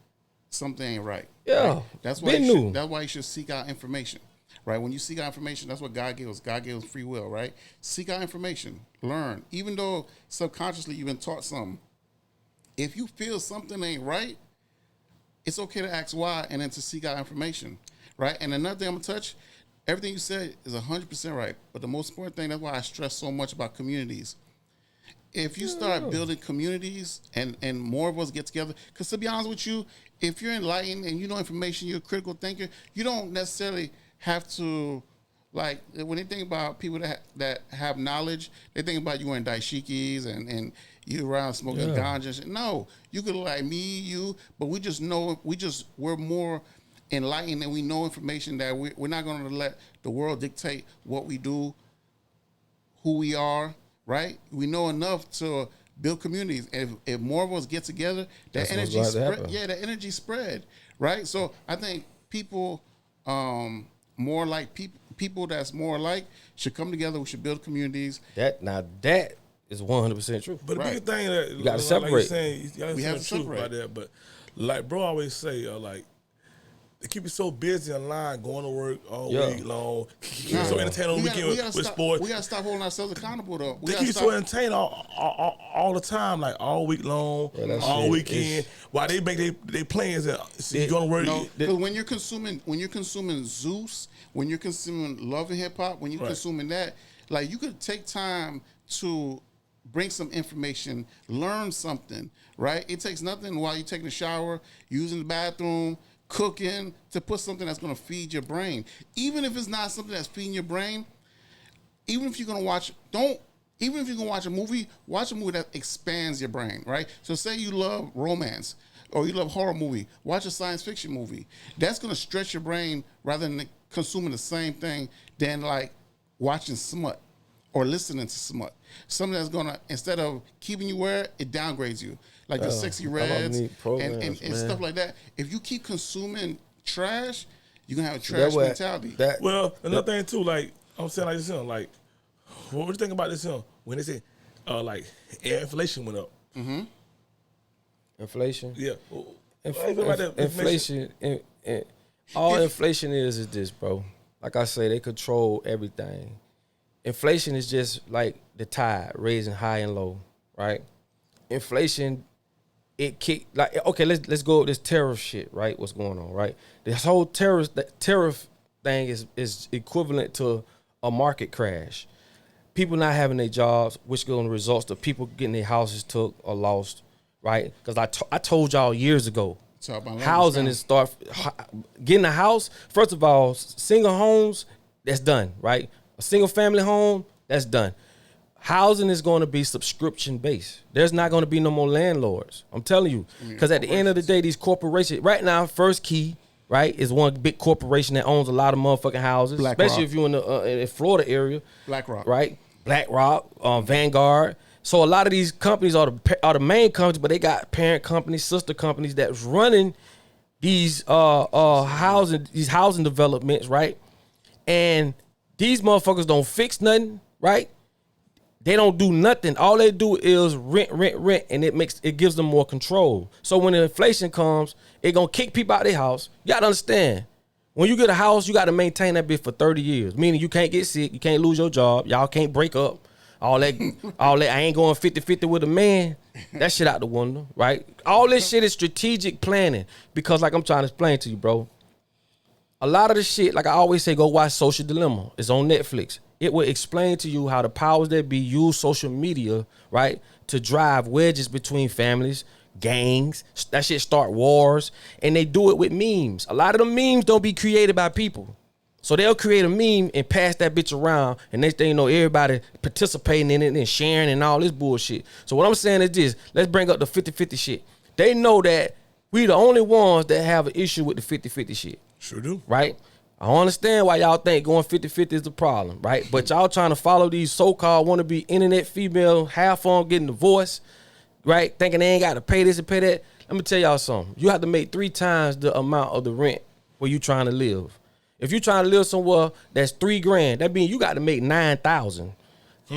something ain't right. Yeah. Right? That's why you should seek out information. Right? When you seek out information, that's what God gave us. God gave us free will, right? Seek out information. Learn. Even though subconsciously you've been taught something. If you feel something ain't right, it's okay to ask why and then to seek out information. Right? And another thing I'm going to touch, everything you said is 100% right. But the most important thing, that's why I stress so much about communities. If you start building communities and more of us get together, because to be honest with you, if you're enlightened and you know information, you're a critical thinker, you don't necessarily have to, like, when they think about people that have knowledge, they think about you wearing dashikis and you around smoking ganja and shit. No, you could look like me, you, but we just know, we're more enlightened and we know information that we're not going to let the world dictate what we do, who we are, right? We know enough to build communities. If more of us get together, that energy spread. Yeah, that energy spread, right? So I think people, more like people that's more alike should come together. We should build communities. That is 100% true. But the big thing that you gotta like separate. you're saying, you gotta We have to truth separate about that. But like bro always say, like they keep you so busy online, going to work all week long, keep you so entertained on the weekend with sports. We gotta stop holding ourselves accountable though. They keep you so entertained all the time, like all week long, all weekend. While they make they plans that you going to work. No, because when you're consuming Zeus, when you're consuming Love and Hip Hop, when you're consuming that, like you could take time to bring some information, learn something, right? It takes nothing while you're taking a shower, using the bathroom, cooking, to put something that's going to feed your brain. Even if it's not something that's feeding your brain, even if you're going to watch a movie that expands your brain, right? So say you love romance or you love horror movie, watch a science fiction movie. That's going to stretch your brain rather than consuming the same thing than like watching smut or listening to smut. Something that's going to, instead of keeping you where, it downgrades you. Like the Sexy Reds and stuff like that. If you keep consuming trash, you're going to have a trash mentality. Another thing too, like I'm saying like this, like what do you think about this? When they say like inflation went up. Mm-hmm. Inflation? Yeah. Inflation. All inflation is this, bro. Like I say, they control everything. Inflation is just like the tide raising high and low, right? Inflation, it kick like okay. Let's go with this tariff shit, right? What's going on, right? This whole tariff thing is equivalent to a market crash. People not having their jobs, which going to result to people getting their houses took or lost, right? Because I told y'all years ago, housing is getting a house. First of all, single homes, that's done, right? A single family home, that's done. Housing is going to be subscription based. There's not going to be no more landlords. I'm telling you, because at the end of the day, these corporations right now, First Key, right, is one big corporation that owns a lot of motherfucking houses, especially if you're in the Florida area. BlackRock, right? BlackRock, Vanguard. So a lot of these companies are the main companies, but they got parent companies, sister companies that's running these housing developments, right? And these motherfuckers don't fix nothing, right? They don't do nothing. All they do is rent, and it gives them more control. So when the inflation comes, it gonna kick people out of their house. You gotta understand, when you get a house, you gotta maintain that bitch for 30 years. Meaning you can't get sick, you can't lose your job, y'all can't break up. All that, I ain't going 50-50 with a man. That shit out the window, right? All this shit is strategic planning. Because like I'm trying to explain to you, bro, a lot of the shit, like I always say, go watch Social Dilemma. It's on Netflix. it will explain to you how the powers that be use social media, right, to drive wedges between families, gangs. That shit start wars, and they do it with memes. A lot of the memes don't be created by people. So they'll create a meme and pass that bitch around, and next thing you know, everybody participating in it and sharing and all this bullshit. So what I'm saying is this, let's bring up the 50-50 shit. They know that we the only ones that have an issue with the 50-50 shit. Sure do. Right? I don't understand why y'all think going 50-50 is the problem, right? But y'all trying to follow these so-called wannabe internet female, half on getting divorced, right? Thinking they ain't got to pay this and pay that. Let me tell y'all something. You have to make 3 times the amount of the rent where you trying to live. If you trying to live somewhere that's $3,000, that means you got to make 9,000.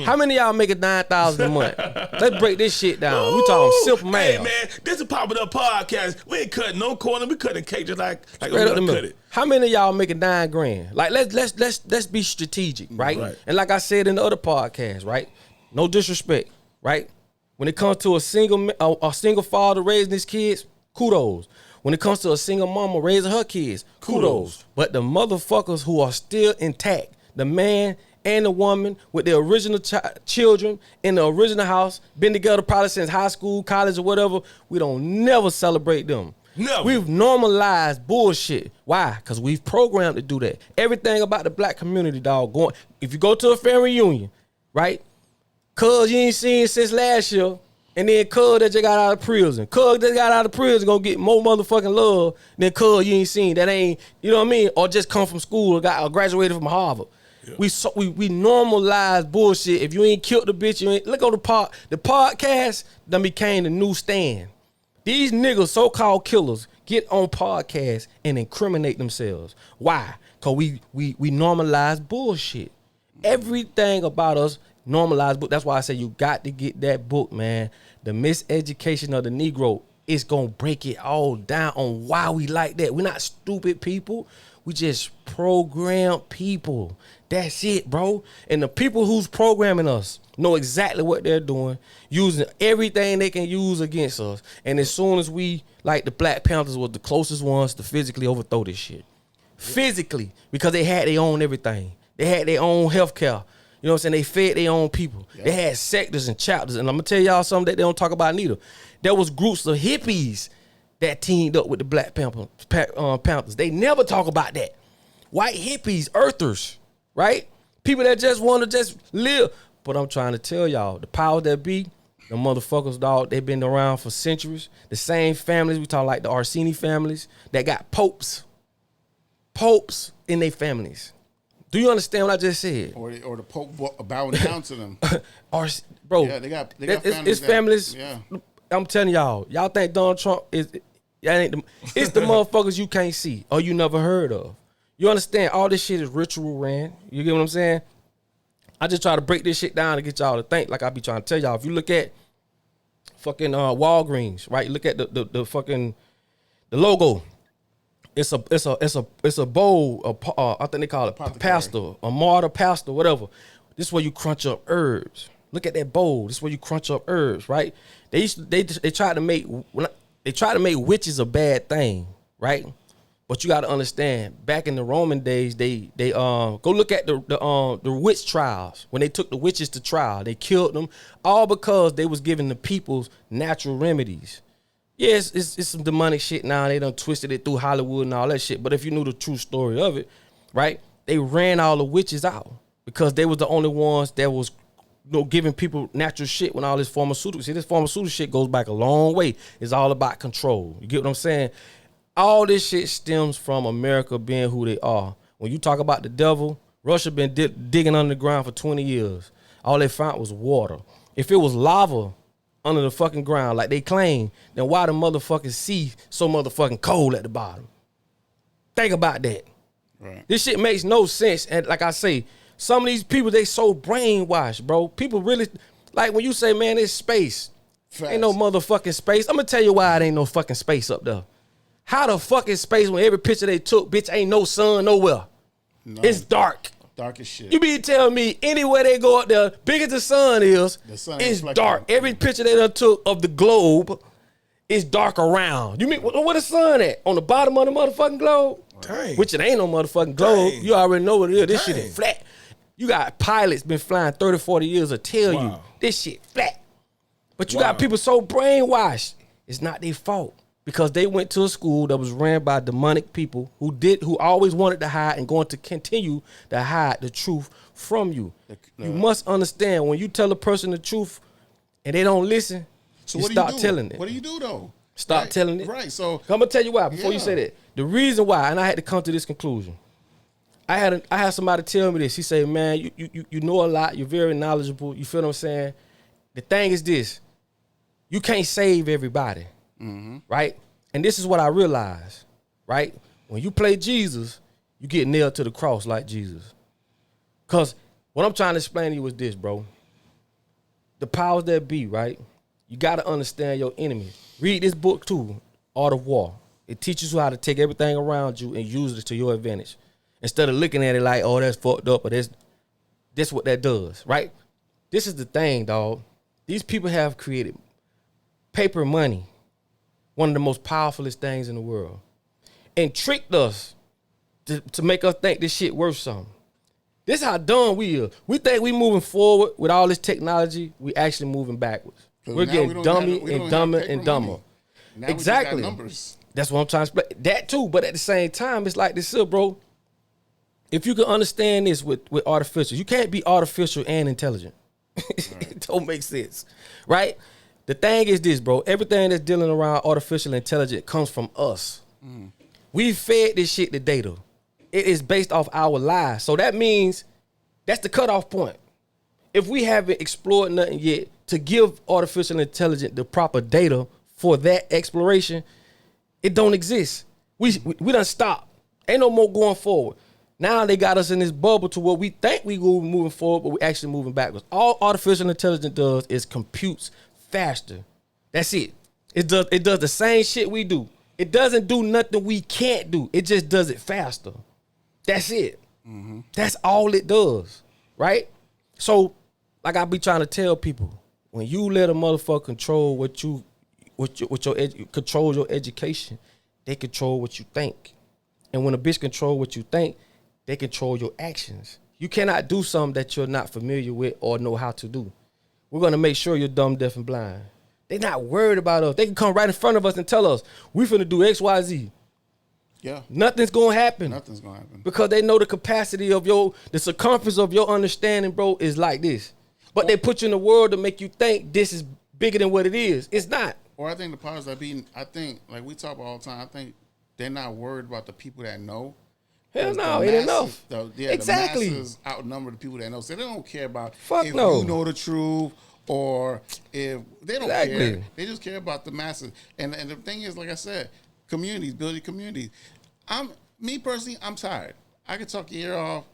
How many of y'all making 9,000 a month? Let's break this shit down. We talking simple math. Hey man, this is Popping Up Podcast. We ain't cutting no corner. We cutting cake just like we Straight up the cut middle. it. How many of y'all making $9,000? Like let's be strategic, right? And like I said in the other podcast, right? No disrespect, right? When it comes to a single father raising his kids, kudos. When it comes to a single mama raising her kids, kudos. But the motherfuckers who are still intact, the man and the woman with their original children in the original house, been together probably since high school, college, or whatever, we don't never celebrate them. Never. We've normalized bullshit. Why? Because we've programmed to do that. Everything about the black community, dog, if you go to a family reunion, right? Cuz you ain't seen since last year, and then cuz that just got out of prison. Cuz that got out of prison gonna get more motherfucking love than cuz you ain't seen. That ain't, you know what I mean? Or just come from school or graduated from Harvard. Yeah. We normalize bullshit. If you ain't killed the bitch, you ain't look on the podcast done became the new stand. These niggas, so-called killers, get on podcasts and incriminate themselves. Why? Cause we normalize bullshit. Everything about us normalized book. That's why I say you got to get that book, man. The Mis-Education of the Negro. It's gonna break it all down on why we like that. We're not stupid people. We just program people. That's it, bro. And the people who's programming us know exactly what they're doing, using everything they can use against us. And as soon as we, like the Black Panthers was the closest ones to physically overthrow this shit. Physically, because they had their own everything. They had their own health care. You know what I'm saying? They fed their own people. Yeah. They had sectors and chapters. And I'm going to tell y'all something that they don't talk about neither. There was groups of hippies that teamed up with the Black Panthers. They never talk about that. White hippies, earthers, right? People that just want to just live. But I'm trying to tell y'all, the powers that be, the motherfuckers, dog, they've been around for centuries. The same families, we talk like the Orsini families, that got popes in their families. Do you understand what I just said? Or the Pope bowing down to them. Bro, yeah, they got it's families. Yeah. I'm telling y'all think Donald Trump it's the motherfuckers you can't see or you never heard of. You understand? All this shit is ritual ran. You get what I'm saying? I just try to break this shit down to get y'all to think like I be trying to tell y'all. If you look at fucking Walgreens, right? You look at the fucking the logo. It's a bowl. I think they call it pastor, a martyr pastor, whatever. This is where you crunch up herbs. Look at that bowl. This is where you crunch up herbs, right? They try to make witches a bad thing, right? But you got to understand, back in the Roman days, they go look at the witch trials. When they took the witches to trial, they killed them all because they was giving the people's natural remedies. Yes, it's some demonic shit now. They done twisted it through Hollywood and all that shit. But if you knew the true story of it, right? They ran all the witches out because they was the only ones that was giving people natural shit when all this pharmaceutical. See, this pharmaceutical shit goes back a long way. It's all about control. You get what I'm saying? All this shit stems from America being who they are. When you talk about the devil, Russia been digging under the ground for 20 years. All they found was water. If it was lava under the fucking ground like they claim, then why the motherfuckers see so motherfucking cold at the bottom? Think about that. Right. This shit makes no sense. And like I say, some of these people, they so brainwashed, bro. People really, like when you say, man, it's space. Fast. Ain't no motherfucking space. I'm gonna tell you why it ain't no fucking space up there. How the fuck is space when every picture they took, bitch, ain't no sun nowhere? No. It's dark. Dark as shit. You be telling me anywhere they go up there, big as the sun is, it's dark. Every picture they done took of the globe is dark around. You mean, where the sun at? On the bottom of the motherfucking globe? Dang. Which it ain't no motherfucking globe. Dang. You already know what it is. This shit is flat. You got pilots been flying 30, 40 years to tell you Wow. this shit flat. But you Wow. got people so brainwashed. It's not their fault because they went to a school that was ran by demonic people who always wanted to hide and going to continue to hide the truth from you. You must understand when you tell a person the truth and they don't listen, So you what start do you do? telling it. What do you do though? Start Right? telling it. Right. So I'm gonna tell you why before you Yeah. say that. The reason why, and I had to come to this conclusion. I had somebody tell me this. He said, "Man, you know a lot. You're very knowledgeable. You feel what I'm saying? The thing is this: you can't save everybody, right? And this is what I realized, right? When you play Jesus, you get nailed to the cross like Jesus. Cause what I'm trying to explain to you is this, bro. The powers that be, right? You got to understand your enemy. Read this book too, Art of War. It teaches you how to take everything around you and use it to your advantage. Instead of looking at it like, oh, that's fucked up, or that's what that does, right? This is the thing, dog. These people have created paper money, one of the most powerfulest things in the world, and tricked us to make us think this shit worth something. This is how dumb we are. We think we moving forward with all this technology. We actually moving backwards. We're now getting we don't dummy have- we and don't dumber have paper and dumber. money. Now we just Exactly. got numbers. That's what I'm trying to explain. That too, but at the same time, it's like this here, bro. If you can understand this with artificial, you can't be artificial and intelligent. It don't make sense, right? The thing is this, bro. Everything that's dealing around artificial intelligence comes from us. We fed this shit the data. It is based off our lies. So that means that's the cutoff point. If we haven't explored nothing yet to give artificial intelligence the proper data for that exploration, it don't exist. We done stopped. Ain't no more going forward. Now they got us in this bubble to where we think we go moving forward, but we actually moving backwards. All artificial intelligence does is computes faster. That's it. It does the same shit we do. It doesn't do nothing we can't do. It just does it faster. That's it. That's all it does, right? So, like I be trying to tell people, when you let a motherfucker control control your education, they control what you think. And when a bitch control what you think, they control your actions. You cannot do something that you're not familiar with or know how to do. We're gonna make sure you're dumb, deaf, and blind. They're not worried about us. They can come right in front of us and tell us, we finna do X, Y, Z. Yeah. Nothing's gonna happen. Nothing's gonna happen. Because they know the capacity of the circumference of your understanding, bro, is like this. But they put you in the world to make you think this is bigger than what it is. It's not. Or I think the powers that be, I think, like we talk about all the time, I think they're not worried about the people that know. Hell 'Cause no, the ain't masses- enough. Exactly. Exactly. The masses outnumber the people that know. So they don't care about Fuck if no. you know the truth or if they don't Exactly. care. They just care about the masses. And the thing is, like I said, communities, building communities. Me personally, I'm tired. I can talk your ear off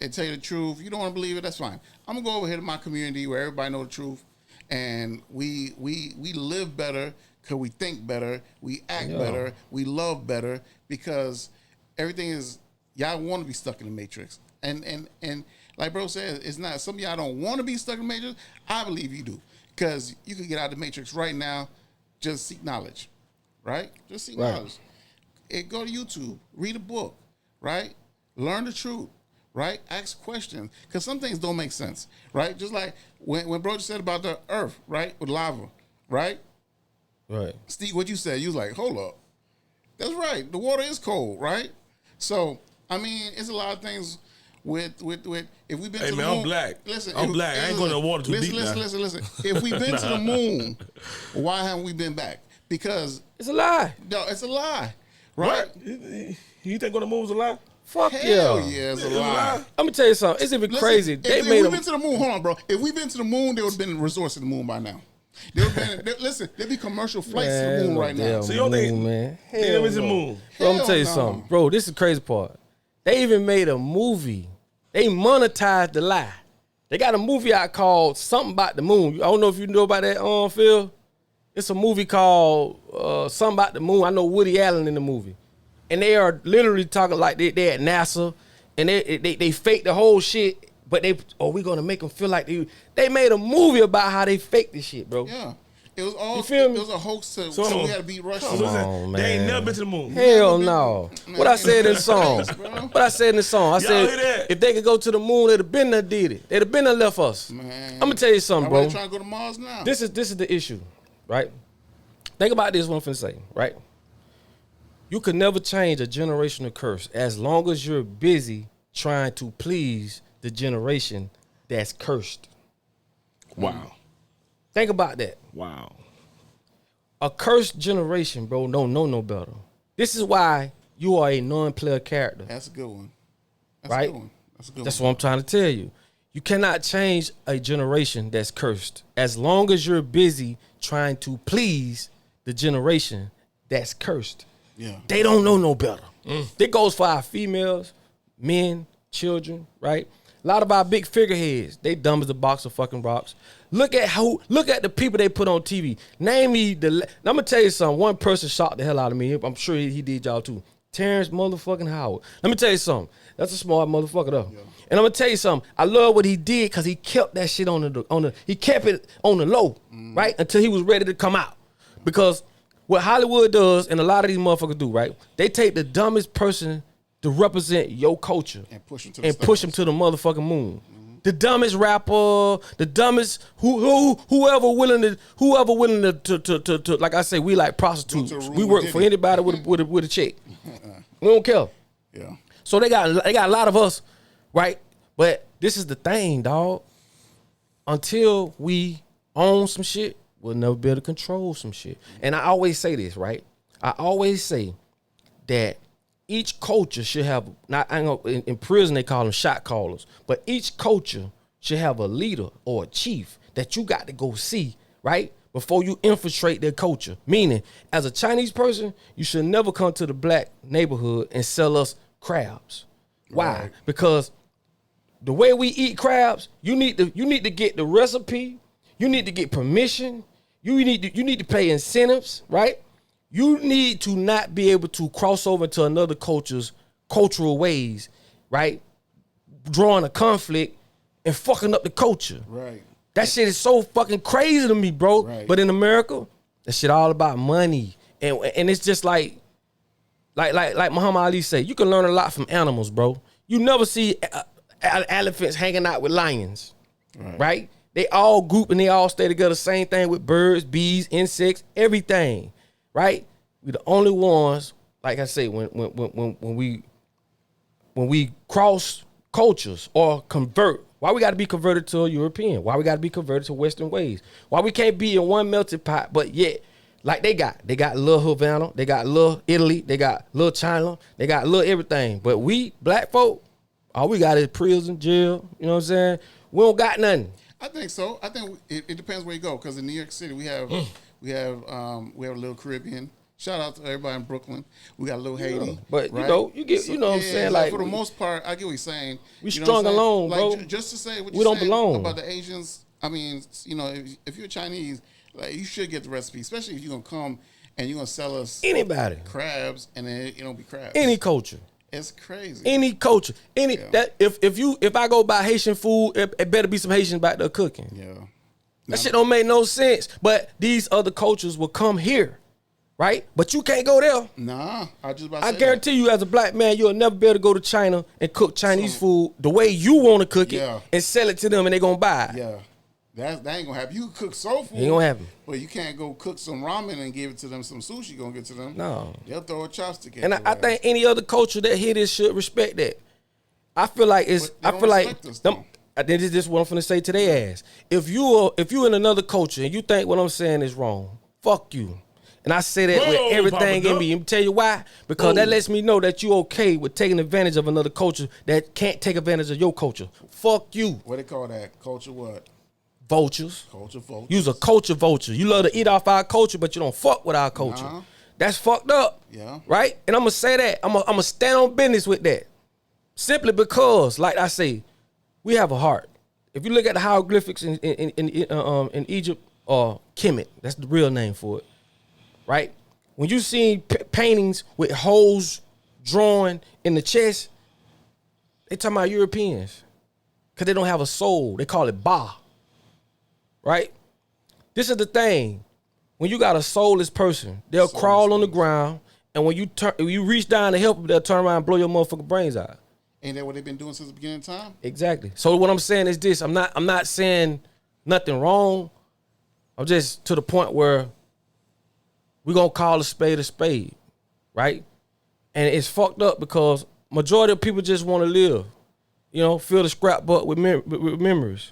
and tell you the truth. You don't want to believe it, that's fine. I'm gonna go over here to my community where everybody know the truth, and we live better because we think better, we act better, we love better because everything is. Y'all want to be stuck in the matrix, and like bro said, it's not. Some of y'all don't want to be stuck in the matrix. I believe you do, because you can get out of the matrix right now. Just seek knowledge, right? Just seek knowledge. Go to YouTube, read a book, right? Learn the truth, right? Ask questions, because some things don't make sense, right? Just like when bro said about the earth, right, with lava, right? Right. Steve, what you said, you was like, hold up, that's right. The water is cold, right? So I mean, it's a lot of things with if we've been to the moon. I'm black. Listen, I'm black. I ain't going to the water too deep now. Listen. If we've been to the moon, why haven't we been back? Because It's a lie. no, it's a lie, right? What? You think going to move is a lie? Fuck Hell yeah. yeah, it's a lie. I'm gonna tell you something. It's even Listen, crazy. If, They if made we've them. been to the moon, hold on, bro. If we've been to the moon, there would have been resorts to the moon by now. Listen, there'd be commercial flights to the moon right now. So you don't think man? they never been to the moon? Bro, I'm gonna Hell tell you no. something, bro. This is the crazy part. They even made a movie. They monetized the lie. They got a movie out called Something About the Moon. I don't know if you know about that, Phil. It's a movie called Something About the Moon. I know Woody Allen in the movie, and they are literally talking like they at NASA, and they fake the whole shit. But we're gonna make them feel like they made a movie about how they faked this shit, bro. Yeah. It was all. You feel me? It was a hoax to. So- So we had to beat Russia. So on, they ain't man. never been to the moon. Hell been- no. Man, What I said in the song. space, bro. What I said in the song. I Y'all hear said that? if they could go to the moon, they'd have been there, did it. They'd have been there, left us. Man. I'm gonna tell you something, Why bro. they trying to go to Mars now? This is the issue, right? Think about this. What I'm finna say, right? You could never change a generational curse as long as you're busy trying to please the generation that's cursed. Wow. Think about that. Wow. A cursed generation, bro, don't know no better. This is why you are a non-player character. That's a good one. That's Right? A good one. That's a good That's one. what I'm trying to tell you. You cannot change a generation that's cursed as long as you're busy trying to please the generation that's cursed. Yeah. They don't know no better. That goes for our females, men, children, right? A lot of our big figureheads, they dumb as a box of fucking rocks. Look at the people they put on TV. Name me I'm gonna tell you something. One person shocked the hell out of me. I'm sure he did y'all too. Terrence motherfucking Howard. Let me tell you something. That's a smart motherfucker though. Yeah. And I'm gonna tell you something. I love what he did because he kept that shit he kept it on the low, right? Until he was ready to come out. Because what Hollywood does, and a lot of these motherfuckers do, right? They take the dumbest person to represent your culture And push them to the motherfucking moon. The dumbest rapper, the dumbest whoever willing to like I say, we like prostitutes. Go to a room We with work for Diddy. anybody with a check. We don't care. Yeah. So they got a lot of us, right? But this is the thing, dog. Until we own some shit, we'll never be able to control some shit. And I always say this, right? I always say that each culture should have, in prison they call them shot callers, but each culture should have a leader or a chief that you got to go see, right? Before you infiltrate their culture. Meaning, as a Chinese person, you should never come to the black neighborhood and sell us crabs. Why? Right. Because the way we eat crabs, you need to get the recipe, you need to get permission, you need to pay incentives, right? You need to not be able to cross over to another culture's cultural ways, right? Drawing a conflict and fucking up the culture. Right. That shit is so fucking crazy to me, bro. Right. But in America, that shit all about money. And it's just like Muhammad Ali say, you can learn a lot from animals, bro. You never see elephants hanging out with lions, right? They all group and they all stay together. Same thing with birds, bees, insects, everything, right? We the only ones, like I say, when we cross cultures or convert. Why we got to be converted to a European? Why we got to be converted to Western ways? Why we can't be in one melting pot, but yet, like they got little Havana, they got little Italy, they got little China, they got little everything. But we, black folk, all we got is prison, jail, you know what I'm saying? We don't got nothing. I think so. I think it depends where you go. Because in New York City, we have a little Caribbean. Shout out to everybody in Brooklyn. We got a little Haiti. But right? you get, you know what I'm saying? Like Like for the most part, I get what you're saying. we You know strung what I'm saying? along, like, bro. Just to say what We you're don't saying belong. about the Asians. I mean, you know, if you're Chinese, like you should get the recipe, especially if you're gonna come and you're gonna sell us anybody, crabs, and then it don't be crabs. any culture. It's crazy. Any culture, that if I go buy Haitian food, it better be some Haitians back there cooking. Yeah. That shit don't make no sense. But these other cultures will come here, right? But you can't go there. Nah, I just about to I say guarantee you, as a black man, you'll never be able to go to China and cook Chinese food the way you want to cook Yeah. it and sell it to them, and they gonna buy it. that. Yeah. That ain't gonna happen. You can cook soul food. Ain't gonna happen. But you can't go cook some ramen and give it to them. Some sushi gonna get to them. No. They'll throw a chopstick at And your I ass. think any other culture that hear this should respect that. I feel like it's. But they I don't feel like respect us, them. though. This is what I'm finna say to their ass. If you in another culture and you think what I'm saying is wrong, fuck you. And I say that Whoa, with everything Papa in me. Let me tell you why. Because that lets me know that you okay with taking advantage of another culture that can't take advantage of your culture. Fuck you, What they call that? Culture what? vultures. Culture vulture. You's a culture vulture. You love to eat off our culture, but you don't fuck with our culture. Uh-huh. That's fucked up. Yeah. Right? And I'm gonna say that. I'm gonna stand on business with that. Simply because, like I say, we have a heart. If you look at the hieroglyphics in Egypt, or Kemet, that's the real name for it, right? When you see paintings with holes drawn in the chest, they talking about Europeans because they don't have a soul. They call it Ba, right? This is the thing. when you got a soulless person, they'll crawl on the ground, and when you reach down to help them, they'll turn around and blow your motherfucking brains out. Ain't that what they've been doing since the beginning of time? Exactly. So what I'm saying is this: I'm not saying nothing wrong. I'm just to the point where we're gonna call a spade, right? And it's fucked up because majority of people just want to live, fill the scrapbook with memories,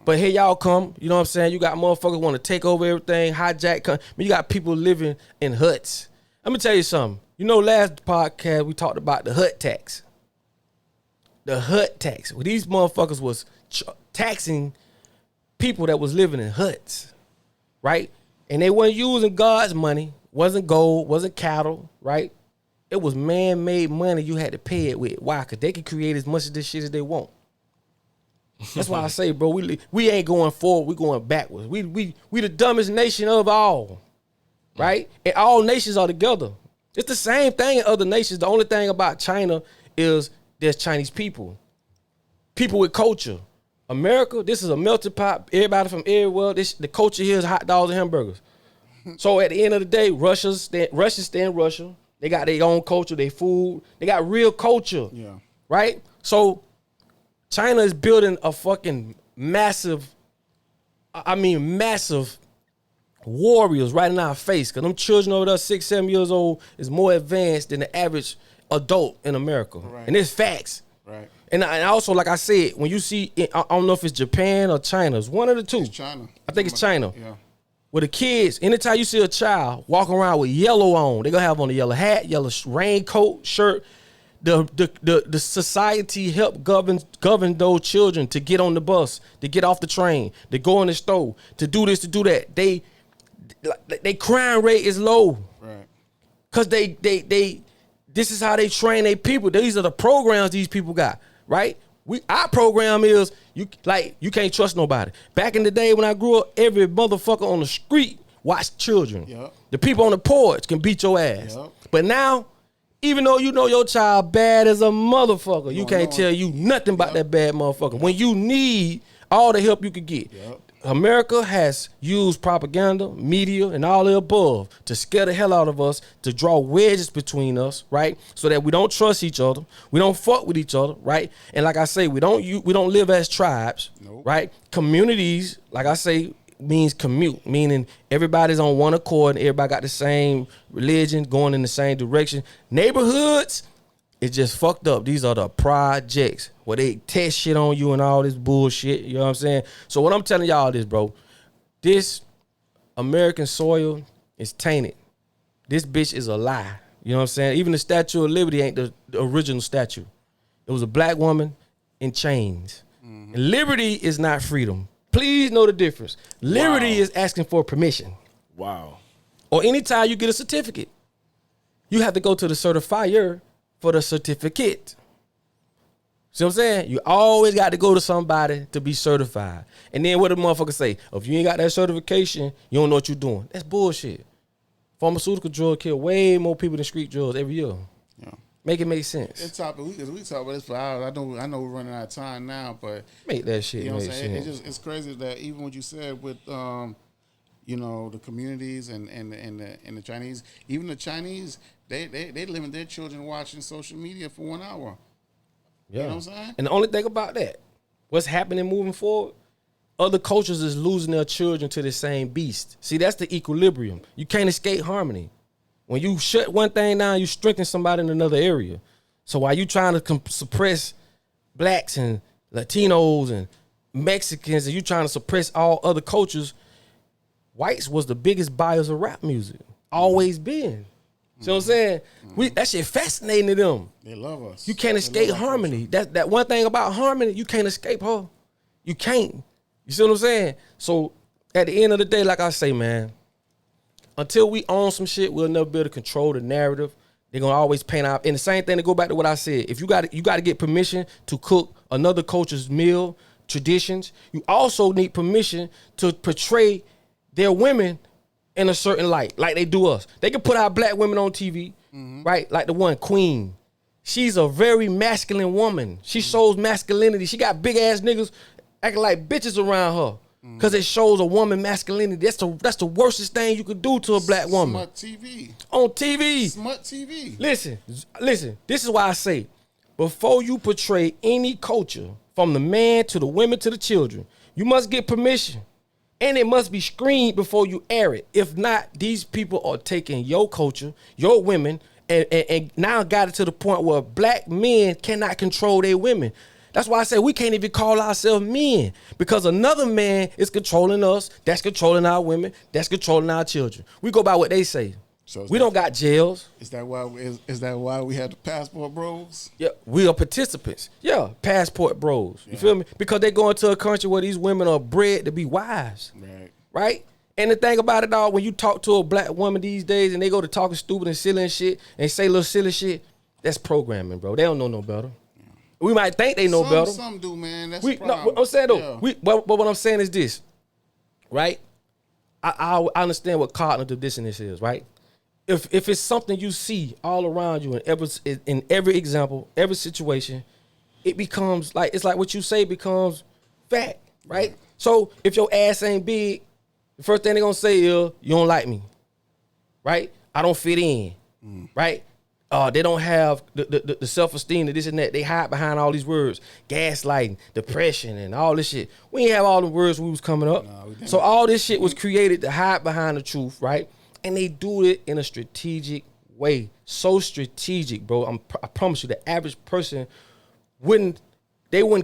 But here y'all come, you know what I'm saying? You got motherfuckers want to take over everything, hijack. You got people living in huts. Let me tell you something. Last podcast we talked about the hut tax. The hut tax. Well, these motherfuckers was taxing people that was living in huts, right? And they weren't using God's money. Wasn't gold, wasn't cattle, right? It was man-made money you had to pay it with. Why? Because they could create as much of this shit as they want. That's why I say, bro, we ain't going forward. We going backwards. We the dumbest nation of all, right? And all nations are together. It's the same thing in other nations. The only thing about China is there's Chinese people with culture. America, this is a melting pot. Everybody from everywhere. The culture here is hot dogs and hamburgers. So at the end of the day, Russians stay in Russia. They got their own culture, their food. They got real culture. Yeah. Right? So China is building a fucking massive warriors right in our face. Because them children over there, 6, 7 years old, is more advanced than the average adult in America. Right. And it's facts. Right. And also, like I said, when you see, I don't know if it's Japan or China. It's one of the two. It's China. I think it's China. Yeah. With the kids, anytime you see a child walking around with yellow on, they're going to have on a yellow hat, yellow raincoat, shirt. The society help govern those children to get on the bus, to get off the train, to go in the store, to do this, to do that. They crime rate is low. Right. Because this is how they train their people. These are the programs these people got, right? Our program is you can't trust nobody. Back in the day when I grew up, every motherfucker on the street watched children. Yep. The people on the porch can beat your ass. Yep. But now, even though you know your child bad as a motherfucker, you can't tell you nothing about that bad motherfucker. When you need all the help you could get. Yep. America has used propaganda, media, and all the above to scare the hell out of us, to draw wedges between us, right? So that we don't trust each other, we don't fuck with each other, right? And like I say, we don't live as tribes, right? Communities, like I say, means commute, meaning everybody's on one accord and everybody got the same religion, going in the same direction. Neighborhoods, it's just fucked up. These are the projects where they test shit on you and all this bullshit. You know what I'm saying? So what I'm telling y'all is, bro, this American soil is tainted. This bitch is a lie. You know what I'm saying? Even the Statue of Liberty ain't the original statue. It was a black woman in chains. Mm-hmm. And liberty is not freedom. Please know the difference. Liberty is asking for permission. Wow. Or anytime you get a certificate, you have to go to the certifier for the certificate. See what I'm saying? You always got to go to somebody to be certified. And then what the motherfucker say? If you ain't got that certification, you don't know what you're doing. That's bullshit. Pharmaceutical drugs kill way more people than street drugs every year. Yeah. Make it make sense. It's topic. We talk about this for hours. I know we're running out of time now, but make that shit. You know what I'm saying? It's crazy that even what you said with the communities and the Chinese, even the Chinese, they limit their children watching social media for 1 hour. Yeah. You know what I'm saying? And the only thing about that, what's happening moving forward, other cultures is losing their children to the same beast. See, that's the equilibrium. You can't escape harmony. When you shut one thing down, you strengthen somebody in another area. So while you trying to suppress blacks and Latinos and Mexicans, and you trying to suppress all other cultures, whites was the biggest buyers of rap music. Always been. See what I'm saying? That shit fascinating to them. They love us. You can't escape harmony. That one thing about harmony, you can't escape her. You can't. You see what I'm saying? So at the end of the day, like I say, man, until we own some shit, we'll never be able to control the narrative. They're gonna always paint out. And the same thing to go back to what I said. If you got to get permission to cook another culture's meal, traditions, you also need permission to portray their women in a certain light, like they do us. They can put our black women on TV, right? Like the one Queen. She's a very masculine woman. She shows masculinity. She got big ass niggas acting like bitches around her. Because it shows a woman masculinity. That's the worstest thing you could do to a black woman. Smut TV. On TV. Smut TV. Listen. This is why I say, before you portray any culture, from the man to the women to the children, you must get permission. And it must be screened before you air it. If not, these people are taking your culture, your women, and now got it to the point where black men cannot control their women. That's why I say we can't even call ourselves men, because another man is controlling us. That's controlling our women. That's controlling our children. We go by what they say. So we don't got jails. Is that why we had the passport bros? Yeah, we are participants. Yeah, passport bros. You feel me? Because they go into a country where these women are bred to be wives. Right? And the thing about it all, when you talk to a black woman these days and they go to talking stupid and silly and shit and say little silly shit, that's programming, bro. They don't know no better. We might think they know better. Some do, man. That's the problem. No, I'm saying though, but what I'm saying is this, right? I understand what cognitive dissonance is, right? If it's something you see all around you in every example, every situation, it becomes like, it's like what you say becomes fact, right? So if your ass ain't big, the first thing they're gonna say is you don't like me, right? I don't fit in, right? They don't have the self-esteem, this and that. They hide behind all these words, gaslighting, depression, and all this shit. We ain't have all the words when we was coming up. So all this shit was created to hide behind the truth, right? And they do it in a strategic way. So strategic, bro. I promise you, the average person wouldn't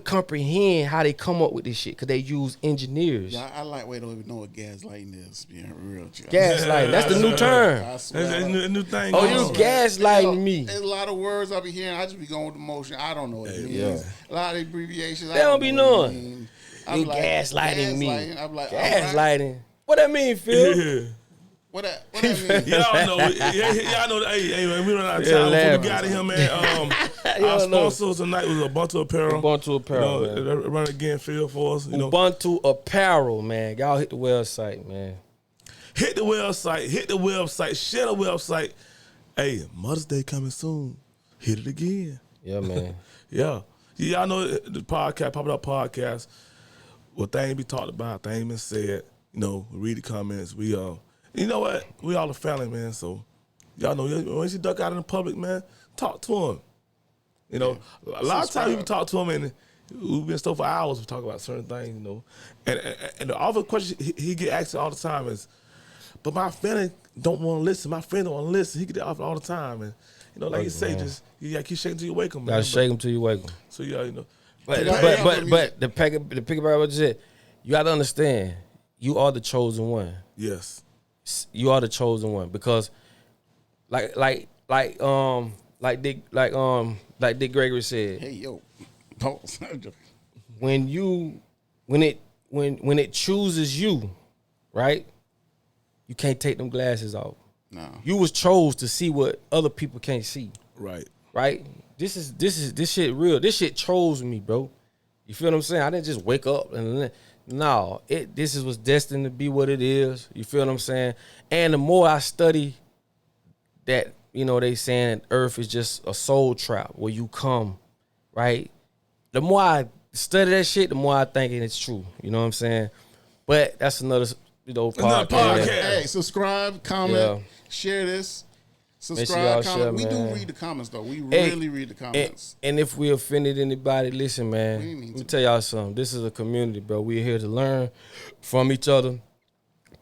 comprehend how they come up with this shit, because they use engineers. Yeah, I like, wait, don't even know what gaslighting is, being real. Gaslighting, that's the new term. That's a new thing. Oh, you gaslighting me. There's a lot of words I be hearing. I just be going with the motion. I don't know what it means. A lot of abbreviations. They don't be knowing. You like, gaslighting me. I'm like, gaslighting. What that mean, Phil? Yeah. What that mean? Y'all know. Y'all know. Hey, we run out of time. Before we got here, man. Our sponsor tonight was Ubuntu Apparel. Ubuntu Apparel, man. Run again, Phil, for us. Ubuntu Apparel, man. Y'all hit the website, man. Hit the website. Share the website. Hey, Mother's Day coming soon. Hit it again. Yeah, man. Yeah. Y'all know the podcast, Pop It Up Podcast. What things be talked about, things been said. We read the comments. You know what? We all a family, man. So y'all know, once you duck out in the public, man, talk to him. A lot of times you talk to him and we've been still for hours. We talk about certain things, And the other question he get asked all the time is, but my family don't want to listen. My friend don't want to listen. He get that all the time, and like you say, just keep shaking till you wake him. Gotta shake him till you wake him. So yeah, But the pick about what you said, you gotta understand, you are the chosen one. Yes. You are the chosen one, because like Dick Gregory said, hey yo, when it chooses you, right? You can't take them glasses off. No. You was chose to see what other people can't see. Right. Right? This shit real. This shit chose me, bro. You feel what I'm saying? I didn't just wake up and no, this was destined to be what it is. You feel what I'm saying? And the more I study that, they saying Earth is just a soul trap where you come, right? The more I study that shit, the more I think it's true. You know what I'm saying? But that's another, podcast. Hey, subscribe, comment, share this. Subscribe, comment. We do read the comments, though. We really read the comments. And if we offended anybody, listen, man. Let me tell y'all something. This is a community, bro. We're here to learn from each other.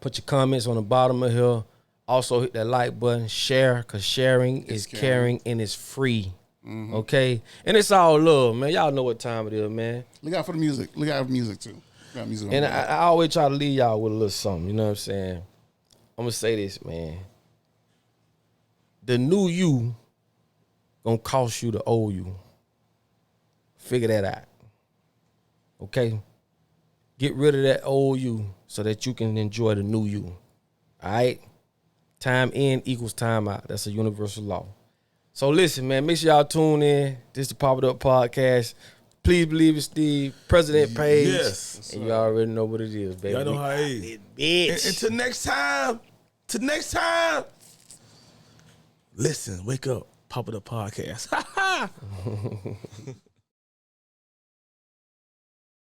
Put your comments on the bottom of here. Also, hit that like button. Share, because sharing is caring, and it's free. Mm-hmm. Okay? And it's all love, man. Y'all know what time it is, man. Look out for the music. Look out for music, too. Got music and I always try to leave y'all with a little something. You know what I'm saying? I'm going to say this, man. The new you gonna cost you the old you. Figure that out. Okay? Get rid of that old you so that you can enjoy the new you. All right? Time in equals time out. That's a universal law. So listen, man, make sure y'all tune in. This is the Pop It Up Podcast. Please believe it, Steve. President Page. Yes. And y'all already know what it is, baby. Y'all know how it is. Bitch. Until next time. Listen, wake up. Pop It Up Podcast.